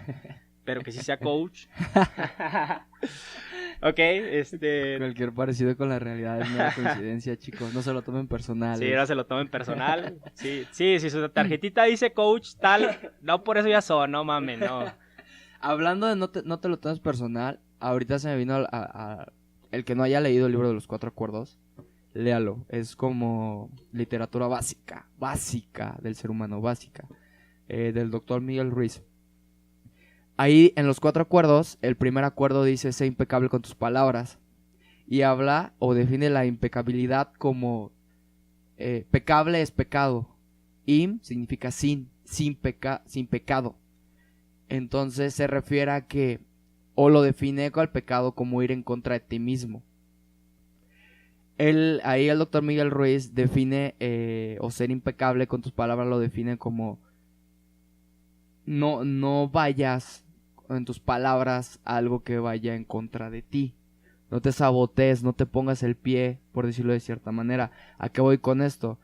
pero que sí sea coach. Ok, Cualquier parecido con la realidad es una coincidencia, chicos. No se lo tomen personal. Sí, no se lo tomen personal. Sí, si su tarjetita dice coach tal, no por eso ya son, no mames, no. Hablando de no te lo tomes personal, ahorita se me vino el que no haya leído el libro de los 4 acuerdos, léalo. Es como literatura básica del ser humano, básica, del doctor Miguel Ruiz. Ahí en los 4 acuerdos, el primer acuerdo dice: sé impecable con tus palabras. Y habla o define la impecabilidad como pecable es pecado. Im significa sin pecado. Entonces se refiere a que, o lo define con el pecado como ir en contra de ti mismo. Ahí el doctor Miguel Ruiz define, o ser impecable con tus palabras lo define como no vayas en tus palabras a algo que vaya en contra de ti. no te sabotees, no te pongas el pie, por decirlo de cierta manera. ¿A qué voy con esto?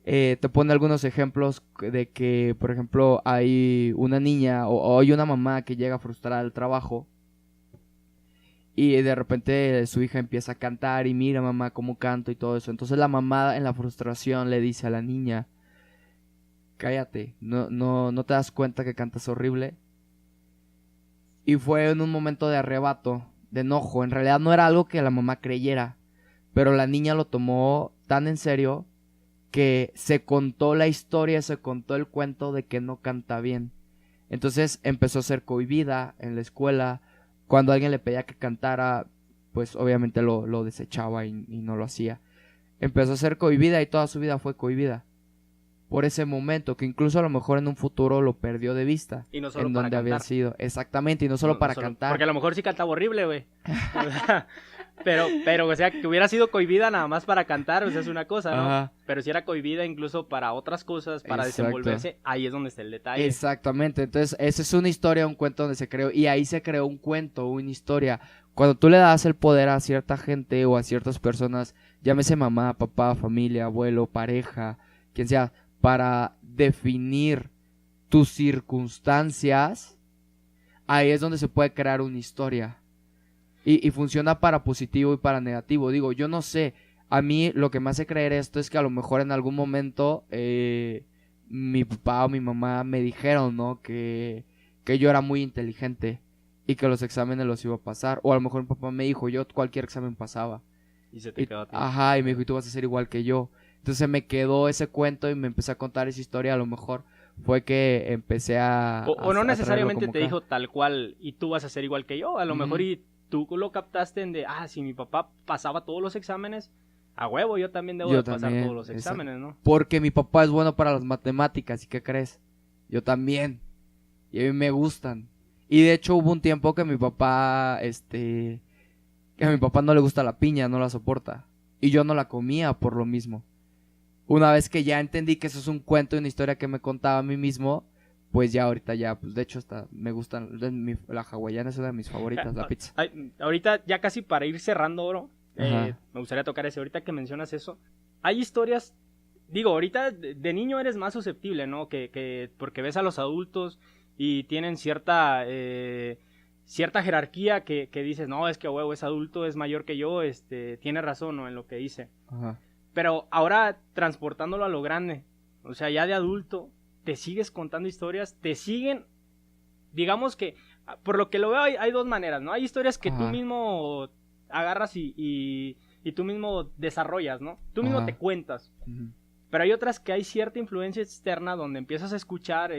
Te pone algunos ejemplos de que, por ejemplo, hay una niña o hay una mamá que llega frustrada al trabajo y de repente su hija empieza a cantar y mira mamá cómo canto y todo eso. Entonces la mamá en la frustración le dice a la niña, cállate, no te das cuenta que cantas horrible. Y fue en un momento de arrebato, de enojo. En realidad no era algo que la mamá creyera, pero la niña lo tomó tan en serio que se contó la historia, se contó el cuento de que no canta bien. Entonces empezó a ser cohibida en la escuela. Cuando alguien le pedía que cantara, pues obviamente lo desechaba y no lo hacía. Empezó a ser cohibida y toda su vida fue cohibida por ese momento, que incluso a lo mejor en un futuro lo perdió de vista. Y no solo en para donde había cantar. sido. Exactamente, y no solo para cantar. Porque a lo mejor sí cantaba horrible, güey. Pero, o sea, que hubiera sido cohibida nada más para cantar, o sea, es una cosa, ¿no? Ajá. Pero si era cohibida incluso para otras cosas, para Exacto. desenvolverse, ahí es donde está el detalle. Exactamente, entonces esa es una historia, un cuento donde se creó, y ahí se creó un cuento, una historia. Cuando tú le das el poder a cierta gente o a ciertas personas, llámese mamá, papá, familia, abuelo, pareja, quien sea, para definir tus circunstancias, ahí es donde se puede crear una historia. Y funciona para positivo y para negativo. Digo, yo no sé, a mí lo que me hace creer esto es que a lo mejor en algún momento mi papá o mi mamá me dijeron, ¿no? Que yo era muy inteligente y que los exámenes los iba a pasar. O a lo mejor mi papá me dijo, yo cualquier examen pasaba. Y se te quedó a ti. Ajá, y me dijo, y tú vas a ser igual que yo. Entonces me quedó ese cuento y me empecé a contar esa historia. A lo mejor fue que empecé a... O no a necesariamente traerlo como te acá. dijo tal cual, y tú vas a ser igual que yo. A lo Ujú. mejor y tú lo captaste en de, si mi papá pasaba todos los exámenes, a huevo, yo también debo Yo de pasar también, todos los exacto. exámenes, ¿no? Porque mi papá es bueno para las matemáticas, ¿y qué crees? Yo también. Y a mí me gustan. Y de hecho hubo un tiempo que mi papá, que a mi papá no le gusta la piña, no la soporta. Y yo no la comía por lo mismo. Una vez que ya entendí que eso es un cuento y una historia que me contaba a mí mismo, pues ya ahorita ya, pues de hecho hasta me gustan, la hawaiana es una de mis favoritas, la pizza. Ay, ahorita ya casi para ir cerrando, bro, Ajá. me gustaría tocar ese, ahorita que mencionas eso, hay historias, digo, ahorita de niño eres más susceptible, ¿no? Que porque ves a los adultos y tienen cierta jerarquía que dices, no, es que a huevo es adulto, es mayor que yo, tiene razón, ¿no? En lo que dice. Ajá. Pero ahora transportándolo a lo grande, o sea, ya de adulto, te sigues contando historias, te siguen, digamos que, por lo que lo veo hay dos maneras, ¿no? Hay historias que tú Ajá. mismo agarras y tú mismo desarrollas, ¿no? Tú mismo Ajá. te cuentas. Ujú. Pero hay otras que hay cierta influencia externa donde empiezas a escuchar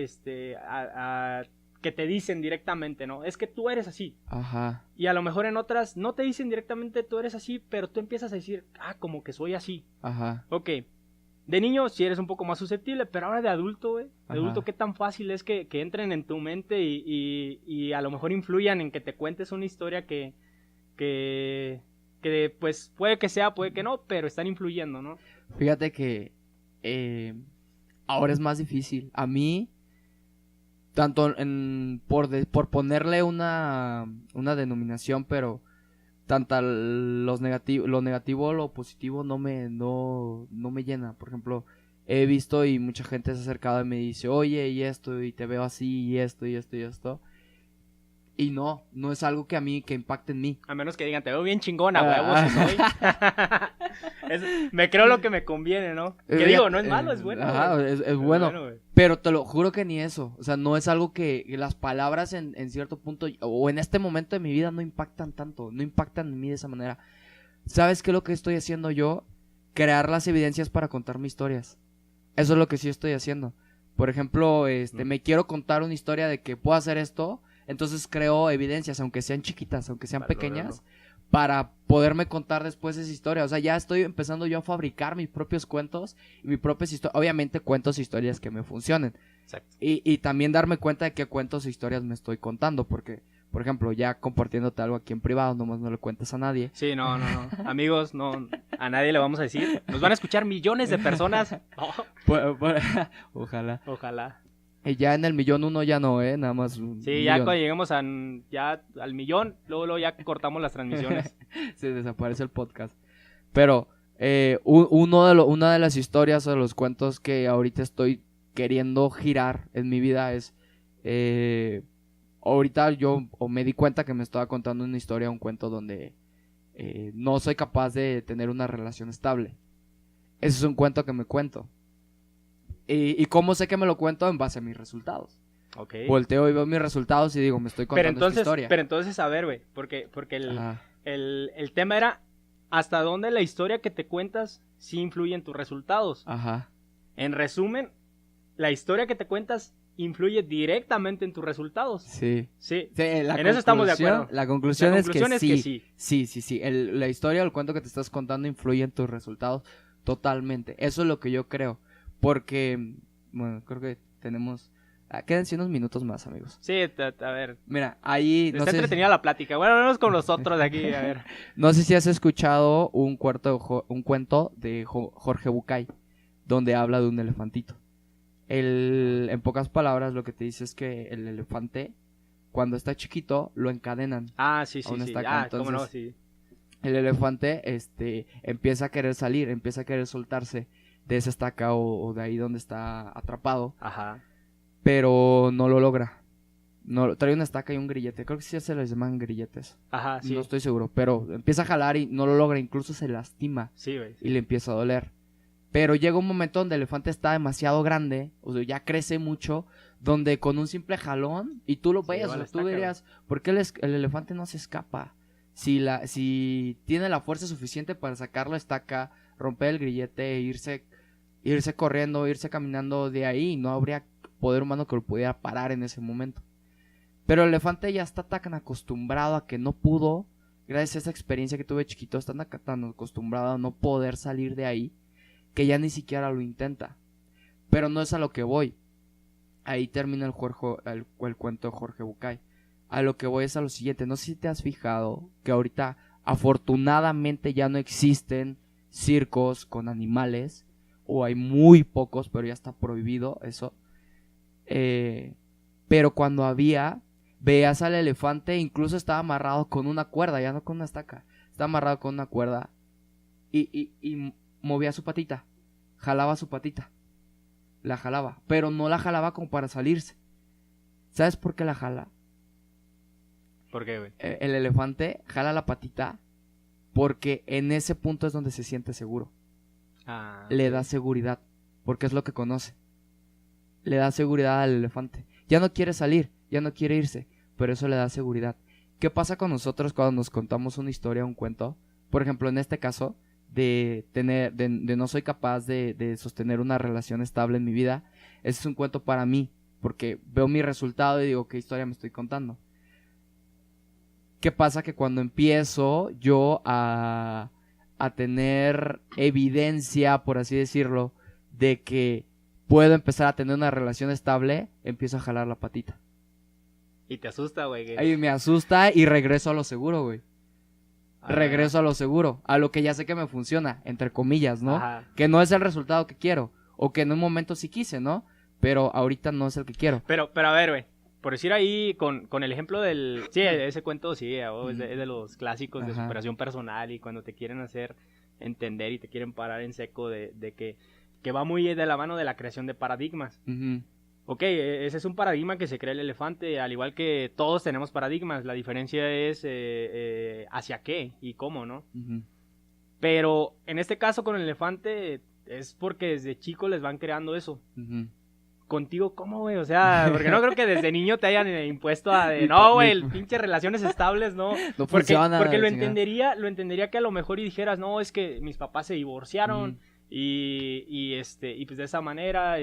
que te dicen directamente, ¿no? Es que tú eres así. Ajá. Y a lo mejor en otras no te dicen directamente tú eres así, pero tú empiezas a decir, como que soy así. Ajá. Ok. De niño sí eres un poco más susceptible, pero ahora de adulto, güey. De Ajá. adulto, ¿qué tan fácil es que entren en tu mente y a lo mejor influyan en que te cuentes una historia que pues puede que sea, puede que no, pero están influyendo, ¿no? Fíjate que ahora es más difícil. A mí, tanto por ponerle una denominación, pero tanto lo negativo o lo positivo no me llena. Por ejemplo, he visto y mucha gente se ha acercado y me dice, oye, y esto, y te veo así, y esto, y esto, y esto. Y no es algo que a mí, que impacte en mí. A menos que digan, te veo bien chingona, huevo, si soy. Me creo lo que me conviene, ¿no? Que digo, no es malo, es bueno. Ajá, güey. es bueno. Güey. Pero te lo juro que ni eso. O sea, no es algo que las palabras en cierto punto o en este momento de mi vida no impactan tanto. No impactan en mí de esa manera. ¿Sabes qué es lo que estoy haciendo yo? Crear las evidencias para contar mis historias. Eso es lo que sí estoy haciendo. Por ejemplo, me quiero contar una historia de que puedo hacer esto. Entonces creo evidencias, aunque sean chiquitas, aunque sean pequeñas, para poderme contar después esa historia. O sea, ya estoy empezando yo a fabricar mis propios cuentos y mis propias historias. Obviamente cuentos e historias que me funcionen. Exacto. Y también darme cuenta de qué cuentos e historias me estoy contando. Porque, por ejemplo, ya compartiéndote algo aquí en privado, nomás no le cuentes a nadie. Sí, no. Amigos, no, a nadie le vamos a decir. Nos van a escuchar millones de personas. Oh, Ojalá. ojalá. Y ya en el 1.000.001 ya no, nada más Sí, ya cuando lleguemos ya al 1.000.000, luego ya cortamos las transmisiones. Se desaparece el podcast. Pero una de las historias o de los cuentos que ahorita estoy queriendo girar en mi vida es... ahorita yo me di cuenta que me estaba contando una historia, un cuento donde no soy capaz de tener una relación estable. Ese es un cuento que me cuento. ¿Y cómo sé que me lo cuento? En base a mis resultados. Okay. Volteo y veo mis resultados y digo, me estoy contando esta historia. Pero entonces, a ver, güey, porque el tema era hasta dónde la historia que te cuentas sí influye en tus resultados. Ajá. En resumen, la historia que te cuentas influye directamente en tus resultados. Sí. Sí. En eso estamos de acuerdo. La conclusión es que sí. Sí. Sí. La historia o el cuento que te estás contando influye en tus resultados totalmente. Eso es lo que yo creo. Porque, bueno, creo que tenemos... quédense unos minutos más, amigos. Sí, a ver. Mira, ahí... Está entretenida la plática. Bueno, vamos con nosotros de aquí, a ver. No sé si has escuchado un cuento de Jorge Bucay, donde habla de un elefantito. En pocas palabras, lo que te dice es que el elefante, cuando está chiquito, lo encadenan. Ah, sí. Entonces, cómo no, sí. El elefante empieza a querer salir, empieza a querer soltarse de esa estaca o de ahí donde está atrapado. Ajá. Pero no lo logra. No, trae una estaca y un grillete. Creo que sí se les llaman grilletes. Ajá, sí. No estoy seguro. Pero empieza a jalar y no lo logra. Incluso se lastima. Sí, güey. Y le empieza a doler. Pero llega un momento donde el elefante está demasiado grande. O sea, ya crece mucho. Donde con un simple jalón. Y tú lo ves. O sea, tú dirías, ¿por qué el elefante no se escapa? Si tiene la fuerza suficiente para sacar la estaca, romper el grillete e irse corriendo, irse caminando de ahí, no habría poder humano que lo pudiera parar en ese momento. Pero el elefante ya está tan acostumbrado a que no pudo, gracias a esa experiencia que tuve chiquito, está tan acostumbrado a no poder salir de ahí, que ya ni siquiera lo intenta. Pero no es a lo que voy. Ahí termina el cuento de Jorge Bucay. A lo que voy es a lo siguiente. No sé si te has fijado que ahorita afortunadamente ya no existen circos con animales, o hay muy pocos, pero ya está prohibido eso. Pero cuando veías al elefante, incluso estaba amarrado con una cuerda, ya no con una estaca, estaba amarrado con una cuerda y movía su patita, jalaba su patita, la jalaba, pero no la jalaba como para salirse. ¿Sabes por qué la jala? ¿Por qué, güey? El elefante jala la patita porque en ese punto es donde se siente seguro. Le da seguridad, porque es lo que conoce. Le da seguridad al elefante. Ya no quiere salir, ya no quiere irse, pero eso le da seguridad. ¿Qué pasa con nosotros cuando nos contamos una historia, un cuento? Por ejemplo, en este caso, de no soy capaz de sostener una relación estable en mi vida. Ese es un cuento para mí, porque veo mi resultado y digo, ¿qué historia me estoy contando? ¿Qué pasa? Que cuando empiezo yo a tener evidencia, por así decirlo, de que puedo empezar a tener una relación estable, empiezo a jalar la patita. Y te asusta, güey. Ahí me asusta y regreso a lo seguro, güey. Regreso a lo seguro, a lo que ya sé que me funciona, entre comillas, ¿no? Ajá. Que no es el resultado que quiero, o que en un momento sí quise, ¿no? Pero ahorita no es el que quiero. Pero a ver, güey. Por decir ahí, con el ejemplo del... Sí, ese cuento sí, es de los clásicos de superación personal, y cuando te quieren hacer entender y te quieren parar en seco de que va muy de la mano de la creación de paradigmas. Uh-huh. Ok, ese es un paradigma que se crea el elefante, al igual que todos tenemos paradigmas. La diferencia es hacia qué y cómo, ¿no? Uh-huh. Pero en este caso con el elefante es porque desde chicos les van creando eso. Uh-huh. Contigo, ¿cómo, güey? O sea, porque no creo que desde niño te hayan impuesto a de, no, güey, el pinche relaciones estables, ¿no? No funciona. Porque lo entendería que a lo mejor y dijeras, no, es que mis papás se divorciaron, y pues de esa manera,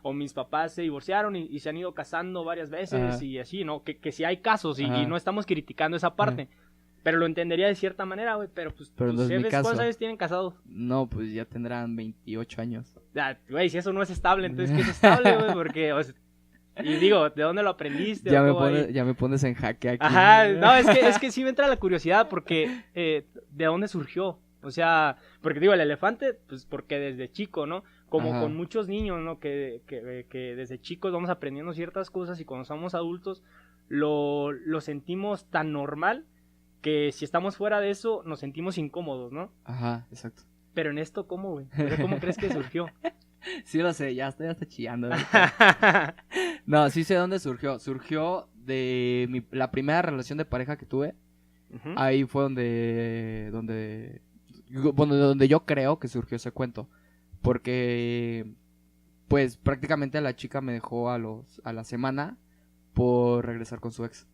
o mis papás se divorciaron y se han ido casando varias veces. Ajá. Y así, ¿no? Que sí hay casos y no estamos criticando esa parte. Ajá. Pero lo entendería de cierta manera, güey. Pero pues tus no jefes, ¿cuántos años tienen casados? No, pues ya tendrán 28 años. Güey, si eso no es estable, entonces ¿qué es estable, güey? Porque, o sea, y digo, ¿de dónde lo aprendiste? Ya me pones en jaque aquí. Ajá, no, es que sí me entra la curiosidad porque, ¿de dónde surgió? O sea, porque digo, el elefante, pues porque desde chico, ¿no? como Ajá. con muchos niños, ¿no? Que desde chicos vamos aprendiendo ciertas cosas y cuando somos adultos lo sentimos tan normal que si estamos fuera de eso nos sentimos incómodos, ¿no? Ajá, exacto. Pero en esto, ¿cómo, güey? O sea, ¿cómo crees que surgió? Sí lo sé, ya estoy hasta chillando. No, sí sé dónde surgió. Surgió de la primera relación de pareja que tuve. Ujú. Ahí fue donde yo creo que surgió ese cuento. Porque, pues, prácticamente la chica me dejó a la semana por regresar con su ex.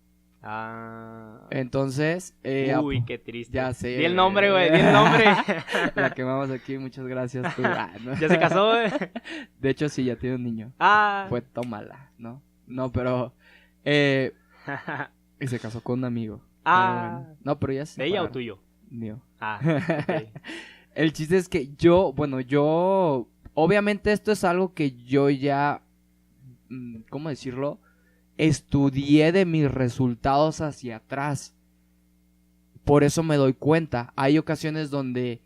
Ah. Entonces, Uy, qué triste. ya sé. Di el nombre, güey, di el nombre. La quemamos aquí, muchas gracias tú. Ah, no. ¿Ya se casó, güey? De hecho, sí, ya tiene un niño. Ah. Fue tómala, ¿no? No, pero... y se casó con un amigo. Ah. Pero bueno. No, pero ya se ¿De ella o separaron. tuyo? Mío. Ah, ok. El chiste es que yo... Obviamente esto es algo que yo ya... ¿Cómo decirlo? Estudié de mis resultados hacia atrás. Por eso me doy cuenta. Hay ocasiones donde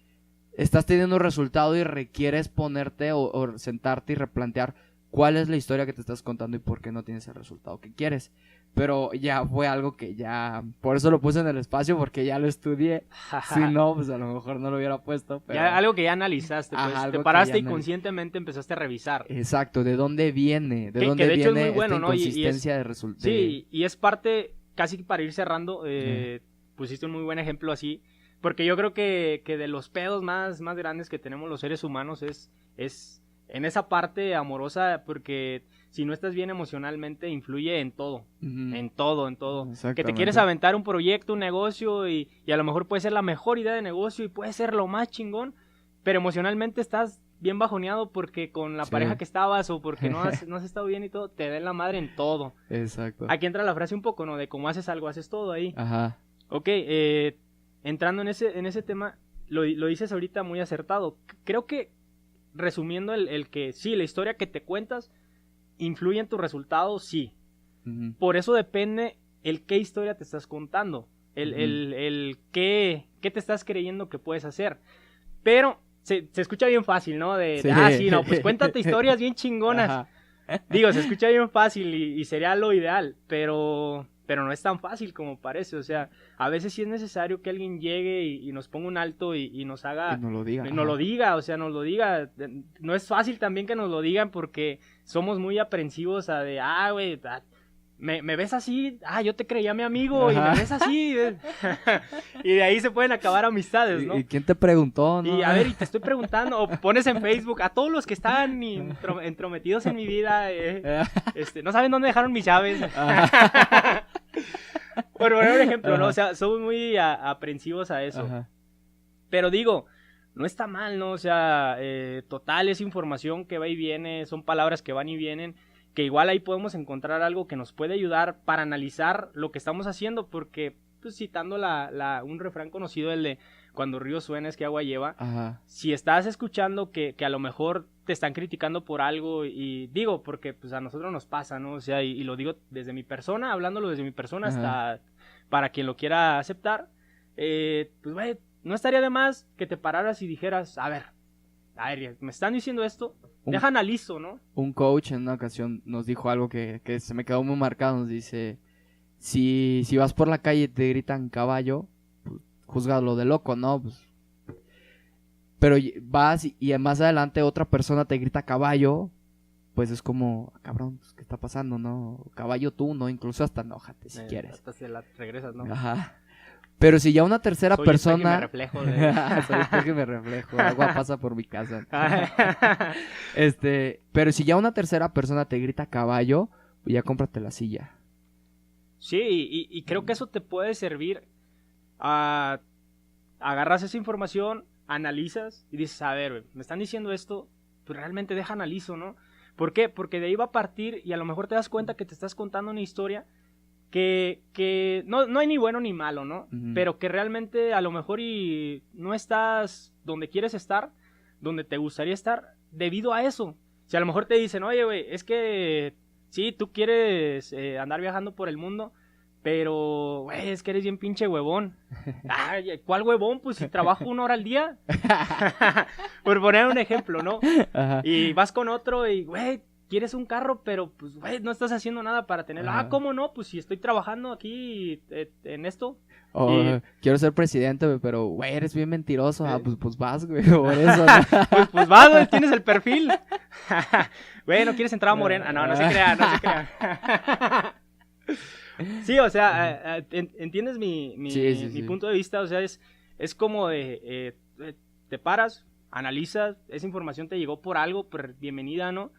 estás teniendo un resultado y requieres ponerte o sentarte y replantear cuál es la historia que te estás contando y por qué no tienes el resultado que quieres. Pero ya fue algo que ya... Por eso lo puse en el espacio, porque ya lo estudié. Si no, pues a lo mejor no lo hubiera puesto. Pero... Ya, algo que ya analizaste, pues. Ajá, algo Te que paraste ya y conscientemente empezaste a revisar. Exacto, ¿de dónde viene? ¿De Que dónde de hecho es viene muy bueno, esta ¿no? inconsistencia de resultados? Sí, y es parte, casi para ir cerrando, pusiste un muy buen ejemplo así. Porque yo creo que de los pedos más grandes que tenemos los seres humanos es en esa parte amorosa, porque si no estás bien emocionalmente influye en todo, en todo. Que te Exactamente. quieres aventar un proyecto, un negocio y a lo mejor puede ser la mejor idea de negocio y puede ser lo más chingón, pero emocionalmente estás bien bajoneado porque con la Sí. pareja que estabas o porque no has estado bien y todo, te den la madre en todo. Exacto. Aquí entra la frase un poco, ¿no? De cómo haces algo, haces todo ahí. Ajá. Ok, entrando en ese tema, lo dices ahorita muy acertado. Creo que, resumiendo el que sí, la historia que te cuentas influye en tu resultado, sí. Ujú. Por eso depende el qué historia te estás contando, el qué te estás creyendo que puedes hacer. Pero se escucha bien fácil, ¿no? Sí, no, pues cuéntate historias bien chingonas. Ajá. Digo, se escucha bien fácil y sería lo ideal, pero no es tan fácil como parece. O sea, a veces sí es necesario que alguien llegue y nos ponga un alto y nos haga... Y nos lo diga. Nos lo diga, o sea, nos lo diga. No es fácil también que nos lo digan porque somos muy aprensivos a de, güey, me ves así, yo te creía mi amigo y me ves así. Y de ahí se pueden acabar amistades, ¿no? ¿Y quién te preguntó, no? Y a ver, y te estoy preguntando, o pones en Facebook a todos los que están entrometidos en mi vida, no saben dónde dejaron mis llaves. Por poner un ejemplo, ¿no? O sea, somos muy aprensivos a eso. Ajá. Pero digo, no está mal, ¿no? O sea, total, es información que va y viene, son palabras que van y vienen, que igual ahí podemos encontrar algo que nos puede ayudar para analizar lo que estamos haciendo, porque, pues, citando un refrán conocido, el de cuando río suena es que agua lleva. Ajá. Si estás escuchando que a lo mejor te están criticando por algo, y digo, porque pues a nosotros nos pasa, ¿no? O sea, y lo digo desde mi persona, hablándolo desde mi persona, hasta para quien lo quiera aceptar, pues, güey, no estaría de más que te pararas y dijeras, a ver, me están diciendo esto, deja analizo, ¿no? Un coach en una ocasión nos dijo algo que se me quedó muy marcado. Nos dice, si vas por la calle y te gritan caballo, pues, júzgalo de loco, ¿no? Pues, pero vas y más adelante otra persona te grita caballo, pues es como, cabrón, pues, ¿qué está pasando, no? Caballo tú, ¿no? Incluso hasta enójate si quieres. Hasta se la regresas, ¿no? Ajá. Pero si ya una tercera Soy persona... espejo y me reflejo. Soy espejo y me reflejo. Agua pasa por mi casa. Pero si ya una tercera persona te grita caballo, pues ya cómprate la silla. Sí, y creo que eso te puede servir a... Agarras esa información, analizas y dices, a ver, me están diciendo esto, pues realmente deja analizo, ¿no? ¿Por qué? Porque de ahí va a partir y a lo mejor te das cuenta que te estás contando una historia que no hay ni bueno ni malo, ¿no? Ujú. Pero que realmente a lo mejor y no estás donde quieres estar, donde te gustaría estar, debido a eso. Si a lo mejor te dicen, oye, güey, es que sí, tú quieres andar viajando por el mundo, pero, güey, es que eres bien pinche huevón. Ay, ¿cuál huevón? Pues si trabajo 1 hora al día. Por poner un ejemplo, ¿no? Ajá. Y vas con otro y, güey, quieres un carro, pero, pues, güey, no estás haciendo nada para tenerlo. Ajá. ¿Cómo no? Pues si estoy trabajando aquí en esto. O Y- quiero ser presidente, güey, pero, güey, eres bien mentiroso. Pues vas, güey, por eso, ¿no? Pues vas, güey, tienes el perfil. Güey, ¿no quieres entrar a Morena? No se crea, no se crea. Sí, o sea, ¿entiendes mi Sí. punto de vista? O sea, es como de, te paras, analizas, esa información te llegó por algo, pues bienvenida, ¿no?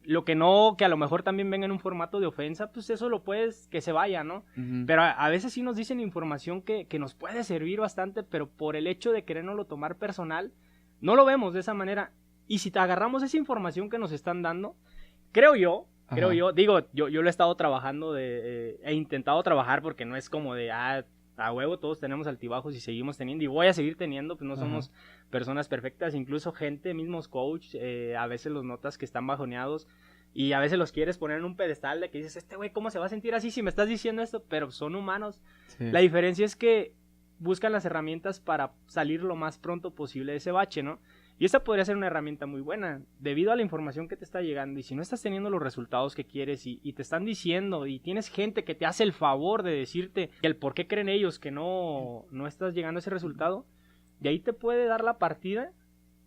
Lo que no, que a lo mejor también venga en un formato de ofensa, pues eso lo puedes, que se vaya, ¿no? Ujú. Pero a veces sí nos dicen información que nos puede servir bastante, pero por el hecho de querernoslo tomar personal, no lo vemos de esa manera. Y si te agarramos esa información que nos están dando, creo yo, Ajá. digo, yo lo he estado trabajando he intentado trabajar porque no es como de, a huevo, todos tenemos altibajos y seguimos teniendo, y voy a seguir teniendo, pues no Ajá. somos personas perfectas, incluso gente, mismos coach, a veces los notas que están bajoneados y a veces los quieres poner en un pedestal de que dices, este güey, ¿cómo se va a sentir así si me estás diciendo esto? Pero son humanos. Sí. La diferencia es que buscan las herramientas para salir lo más pronto posible de ese bache, ¿no? Y esta podría ser una herramienta muy buena, debido a la información que te está llegando. Y si no estás teniendo los resultados que quieres y te están diciendo, y tienes gente que te hace el favor de decirte el por qué creen ellos que no estás llegando a ese resultado, de ahí te puede dar la partida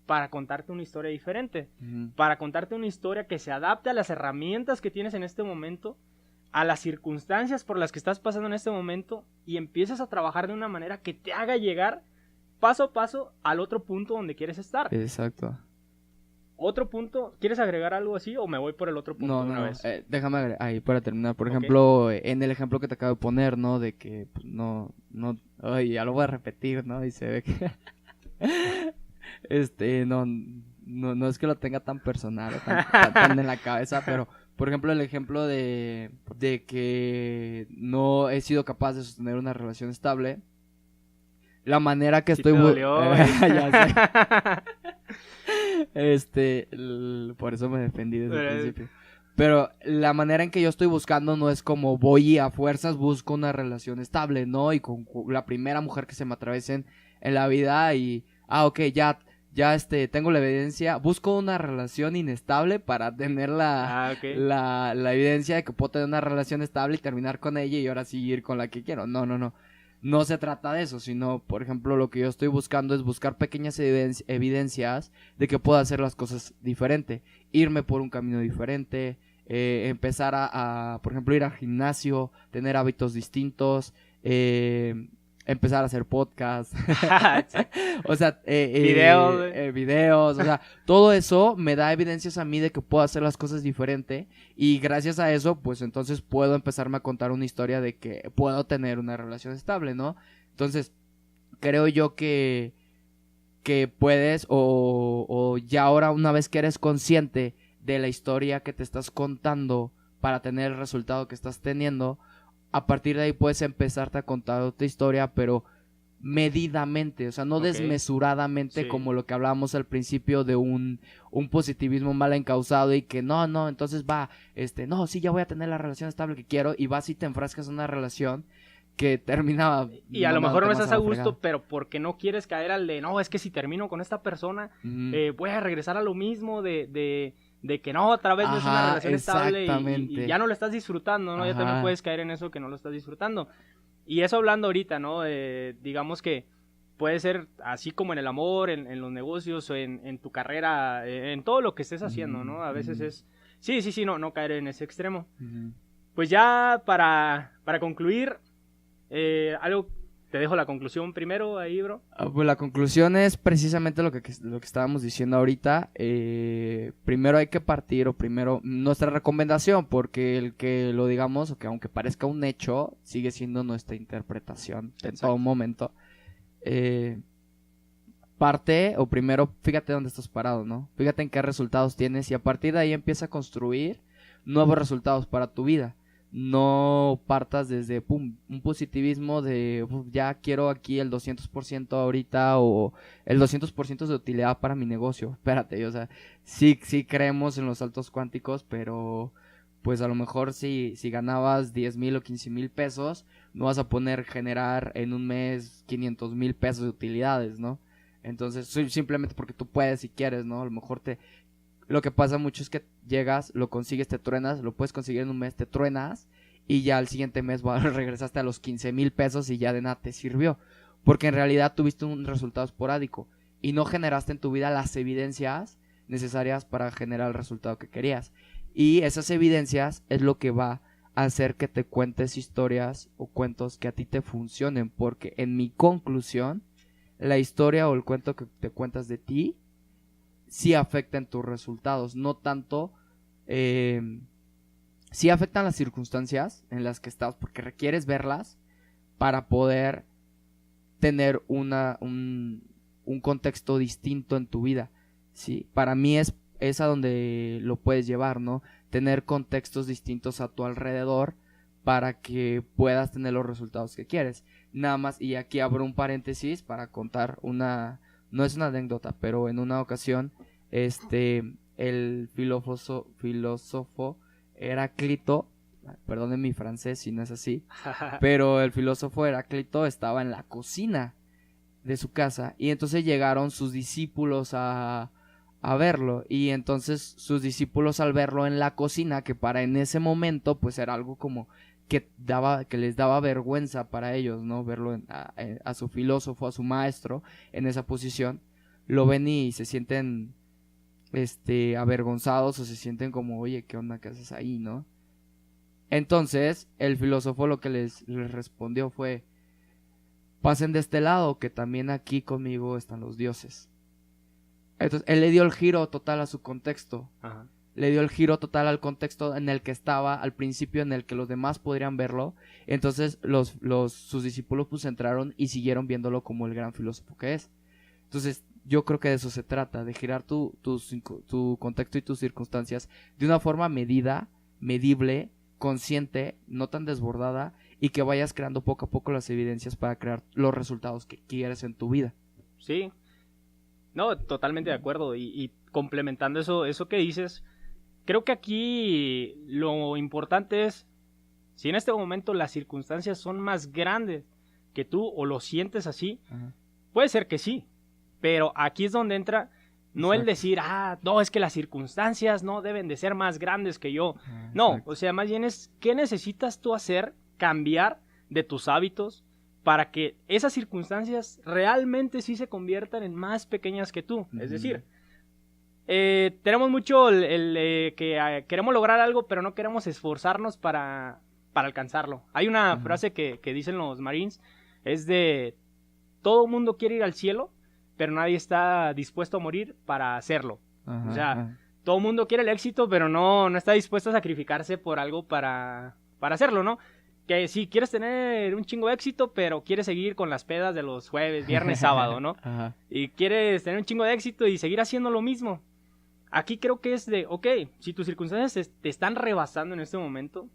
para contarte una historia diferente. Ujú. Para contarte una historia que se adapte a las herramientas que tienes en este momento, a las circunstancias por las que estás pasando en este momento, y empiezas a trabajar de una manera que te haga llegar paso a paso al otro punto donde quieres estar. Exacto. Otro punto, ¿quieres agregar algo así o me voy por el otro punto No, de una no, vez? déjame ahí para terminar. Por Ok. ejemplo, en el ejemplo que te acabo de poner, ¿no? De que pues, no, ay, ya lo voy a repetir, ¿no? Y se ve que, no es que lo tenga tan personal, o tan en la cabeza, pero, por ejemplo, el ejemplo de que no he sido capaz de sostener una relación estable, la manera que Sí estoy... te dolió, güey. Ya sé. Por eso me defendí desde el principio. Pero la manera en que yo estoy buscando no es como voy y a fuerzas busco una relación estable, ¿no? Y con la primera mujer que se me atraviesen en la vida y... ok, ya tengo la evidencia. Busco una relación inestable para tener la evidencia de que puedo tener una relación estable y terminar con ella y ahora sí ir con la que quiero. No. No se trata de eso, sino, por ejemplo, lo que yo estoy buscando es buscar pequeñas evidencias de que puedo hacer las cosas diferente, irme por un camino diferente, empezar por ejemplo, ir al gimnasio, tener hábitos distintos, empezar a hacer podcast, o sea, videos, o sea, todo eso me da evidencias a mí de que puedo hacer las cosas diferente y gracias a eso, pues entonces puedo empezarme a contar una historia de que puedo tener una relación estable, ¿no? Entonces, creo yo que puedes o ya ahora una vez que eres consciente de la historia que te estás contando para tener el resultado que estás teniendo, a partir de ahí puedes empezarte a contar otra historia, pero medidamente, o sea, no desmesuradamente, sí, como lo que hablábamos al principio de un positivismo mal encausado y que no, entonces no, sí, ya voy a tener la relación estable que quiero y vas y te enfrascas en una relación que termina... Y a lo mejor no estás a gusto, fregada. pero porque no quieres caer al de, no, es que si termino con esta persona, voy a regresar a lo mismo de que no, otra vez no es una relación estable y ya no lo estás disfrutando, ¿no? Ya también puedes caer en eso que no lo estás disfrutando. Y eso hablando ahorita, ¿no? Digamos que puede ser así como en el amor, en los negocios, o en tu carrera, en todo lo que estés haciendo, ¿no? A veces es... Sí, no caer en ese extremo. Pues ya para concluir, algo... Te dejo la conclusión primero ahí, bro. Pues la conclusión es precisamente lo que estábamos diciendo ahorita. Primero hay que partir, o primero nuestra recomendación, porque el que lo digamos, o que aunque parezca un hecho, sigue siendo nuestra interpretación en todo momento. Parte, o primero, fíjate dónde estás parado, ¿no? Fíjate en qué resultados tienes y a partir de ahí empieza a construir nuevos resultados para tu vida. No partas desde un positivismo de ya quiero aquí el 200% ahorita o el 200% de utilidad para mi negocio. Espérate, o sea, sí creemos en los saltos cuánticos, pero pues a lo mejor si ganabas 10,000 o 15,000 pesos, no vas a poder generar en un mes 500,000 pesos de utilidades, ¿no? Entonces, simplemente porque tú puedes y quieres, ¿no? A lo mejor lo que pasa mucho es que llegas, lo consigues, te truenas, lo puedes conseguir en un mes, te truenas, y ya al siguiente mes regresaste a los 15,000 pesos y ya de nada te sirvió. Porque en realidad tuviste un resultado esporádico y no generaste en tu vida las evidencias necesarias para generar el resultado que querías. Y esas evidencias es lo que va a hacer que te cuentes historias o cuentos que a ti te funcionen. Porque en mi conclusión, la historia o el cuento que te cuentas de ti sí afecta en tus resultados. No tanto... sí afectan las circunstancias en las que estás, porque requieres verlas para poder tener un contexto distinto en tu vida, ¿sí? Para mí es a donde lo puedes llevar, ¿no? Tener contextos distintos a tu alrededor para que puedas tener los resultados que quieres. Nada más, y aquí abro un paréntesis para contar no es una anécdota, pero en una ocasión, el filósofo Heráclito, perdone mi francés si no es así, pero el filósofo Heráclito estaba en la cocina de su casa y entonces llegaron sus discípulos a verlo, y entonces sus discípulos al verlo en la cocina, que para en ese momento pues era algo como que les daba vergüenza para ellos, ¿no? Verlo a su filósofo, a su maestro en esa posición, lo ven y se sienten avergonzados o se sienten como, oye, ¿qué onda? ¿Qué haces ahí, no? Entonces, el filósofo lo que les respondió fue: pasen de este lado, que también aquí conmigo están los dioses. Entonces, él le dio el giro total a su contexto. Ajá. Le dio el giro total al contexto en el que estaba al principio, en el que los demás podrían verlo. Entonces, sus discípulos pues entraron y siguieron viéndolo como el gran filósofo que es. Entonces, yo creo que de eso se trata, de girar tu contexto y tus circunstancias de una forma medida, medible, consciente, no tan desbordada, y que vayas creando poco a poco las evidencias para crear los resultados que quieres en tu vida. Sí, no, totalmente de acuerdo, y complementando eso que dices, creo que aquí lo importante es, si en este momento las circunstancias son más grandes que tú o lo sientes así, ajá, puede ser que sí, pero aquí es donde entra no el decir, no, es que las circunstancias no deben de ser más grandes que yo. No, o sea, más bien es, ¿qué necesitas tú hacer, cambiar de tus hábitos para que esas circunstancias realmente sí se conviertan en más pequeñas que tú? Es decir, tenemos mucho que queremos lograr algo, pero no queremos esforzarnos para alcanzarlo. Hay una frase que dicen los Marines, es de: todo mundo quiere ir al cielo, pero nadie está dispuesto a morir para hacerlo. O sea, todo el mundo quiere el éxito, pero no está dispuesto a sacrificarse por algo para hacerlo, ¿no? Que sí, quieres tener un chingo de éxito, pero quieres seguir con las pedas de los jueves, viernes, sábado, ¿no? Ajá. Y quieres tener un chingo de éxito y seguir haciendo lo mismo. Aquí creo que es de, ok, si tus circunstancias te están rebasando en este momento,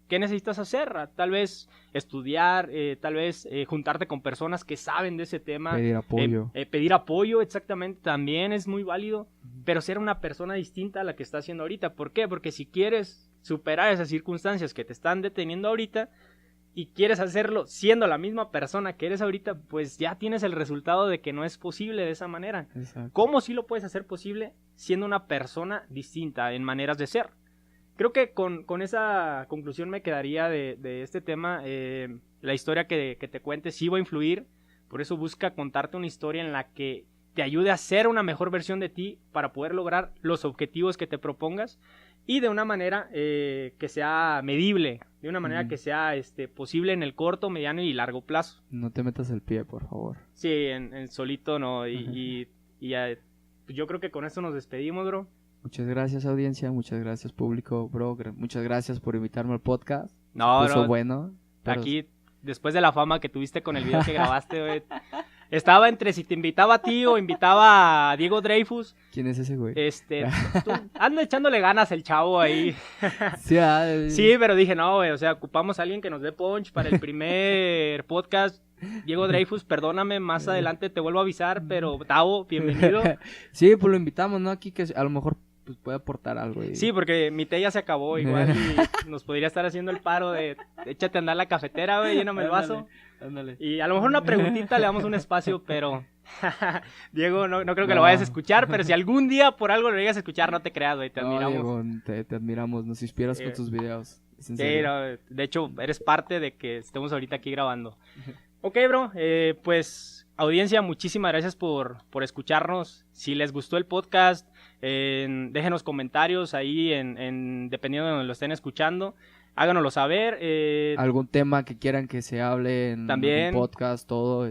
¿qué necesitas hacer? Tal vez estudiar, tal vez juntarte con personas que saben de ese tema. Pedir apoyo. Pedir apoyo, exactamente, también es muy válido, pero ser una persona distinta a la que estás haciendo ahorita. ¿Por qué? Porque si quieres superar esas circunstancias que te están deteniendo ahorita y quieres hacerlo siendo la misma persona que eres ahorita, pues ya tienes el resultado de que no es posible de esa manera. Exacto. ¿Cómo sí lo puedes hacer posible siendo una persona distinta en maneras de ser? Creo que con esa conclusión me quedaría de este tema. La historia que te cuente sí va a influir, por eso busca contarte una historia en la que te ayude a ser una mejor versión de ti para poder lograr los objetivos que te propongas y de una manera que sea medible, de una manera que sea posible en el corto, mediano y largo plazo. No te metas el pie, por favor. Sí, en solito no, y yo creo que con esto nos despedimos, bro. Muchas gracias, audiencia, muchas gracias, público, bro, muchas gracias por invitarme al podcast. No, bro, bueno. Pero... aquí, después de la fama que tuviste con el video que grabaste, güey, estaba entre si te invitaba a ti o invitaba a Diego Dreyfus. ¿Quién es ese güey? Anda echándole ganas el chavo ahí. Sí, pero dije, no, güey, o sea, ocupamos a alguien que nos dé punch para el primer podcast. Diego Dreyfus, perdóname, más adelante te vuelvo a avisar, pero Tavo, bienvenido. Sí, pues lo invitamos, ¿no? Aquí que a lo mejor pues puede aportar algo. Sí, porque mi té ya se acabó igual y nos podría estar haciendo el paro de échate a andar la cafetera, güey, lléname el vaso. Ándale. Y a lo mejor una preguntita le damos un espacio, pero Diego, no creo que lo vayas a escuchar, pero si algún día por algo lo llegas a escuchar, no te creas, güey, te admiramos. Diego, te admiramos, nos inspiras con tus videos. Sí, no, de hecho, eres parte de que estemos ahorita aquí grabando. Ok, bro, pues audiencia, muchísimas gracias por escucharnos. Si les gustó el podcast, déjenos comentarios ahí dependiendo de donde lo estén escuchando. Háganoslo saber. Algún tema que quieran que se hable en también, un podcast, todo,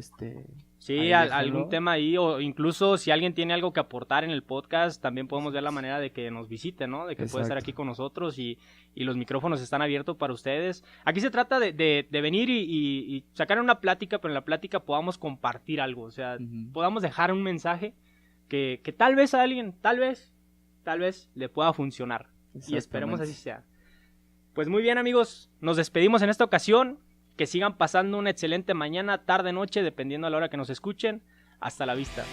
Sí, algún tema ahí, o incluso si alguien tiene algo que aportar en el podcast, también podemos ver la manera de que nos visite, ¿no? De que puede estar aquí con nosotros y los micrófonos están abiertos para ustedes. Aquí se trata de venir y sacar una plática, pero en la plática podamos compartir algo, o sea, podamos dejar un mensaje que tal vez a alguien, tal vez le pueda funcionar. Y esperemos así sea. Pues muy bien, amigos, nos despedimos en esta ocasión. Que sigan pasando una excelente mañana, tarde, noche, dependiendo a la hora que nos escuchen. Hasta la vista.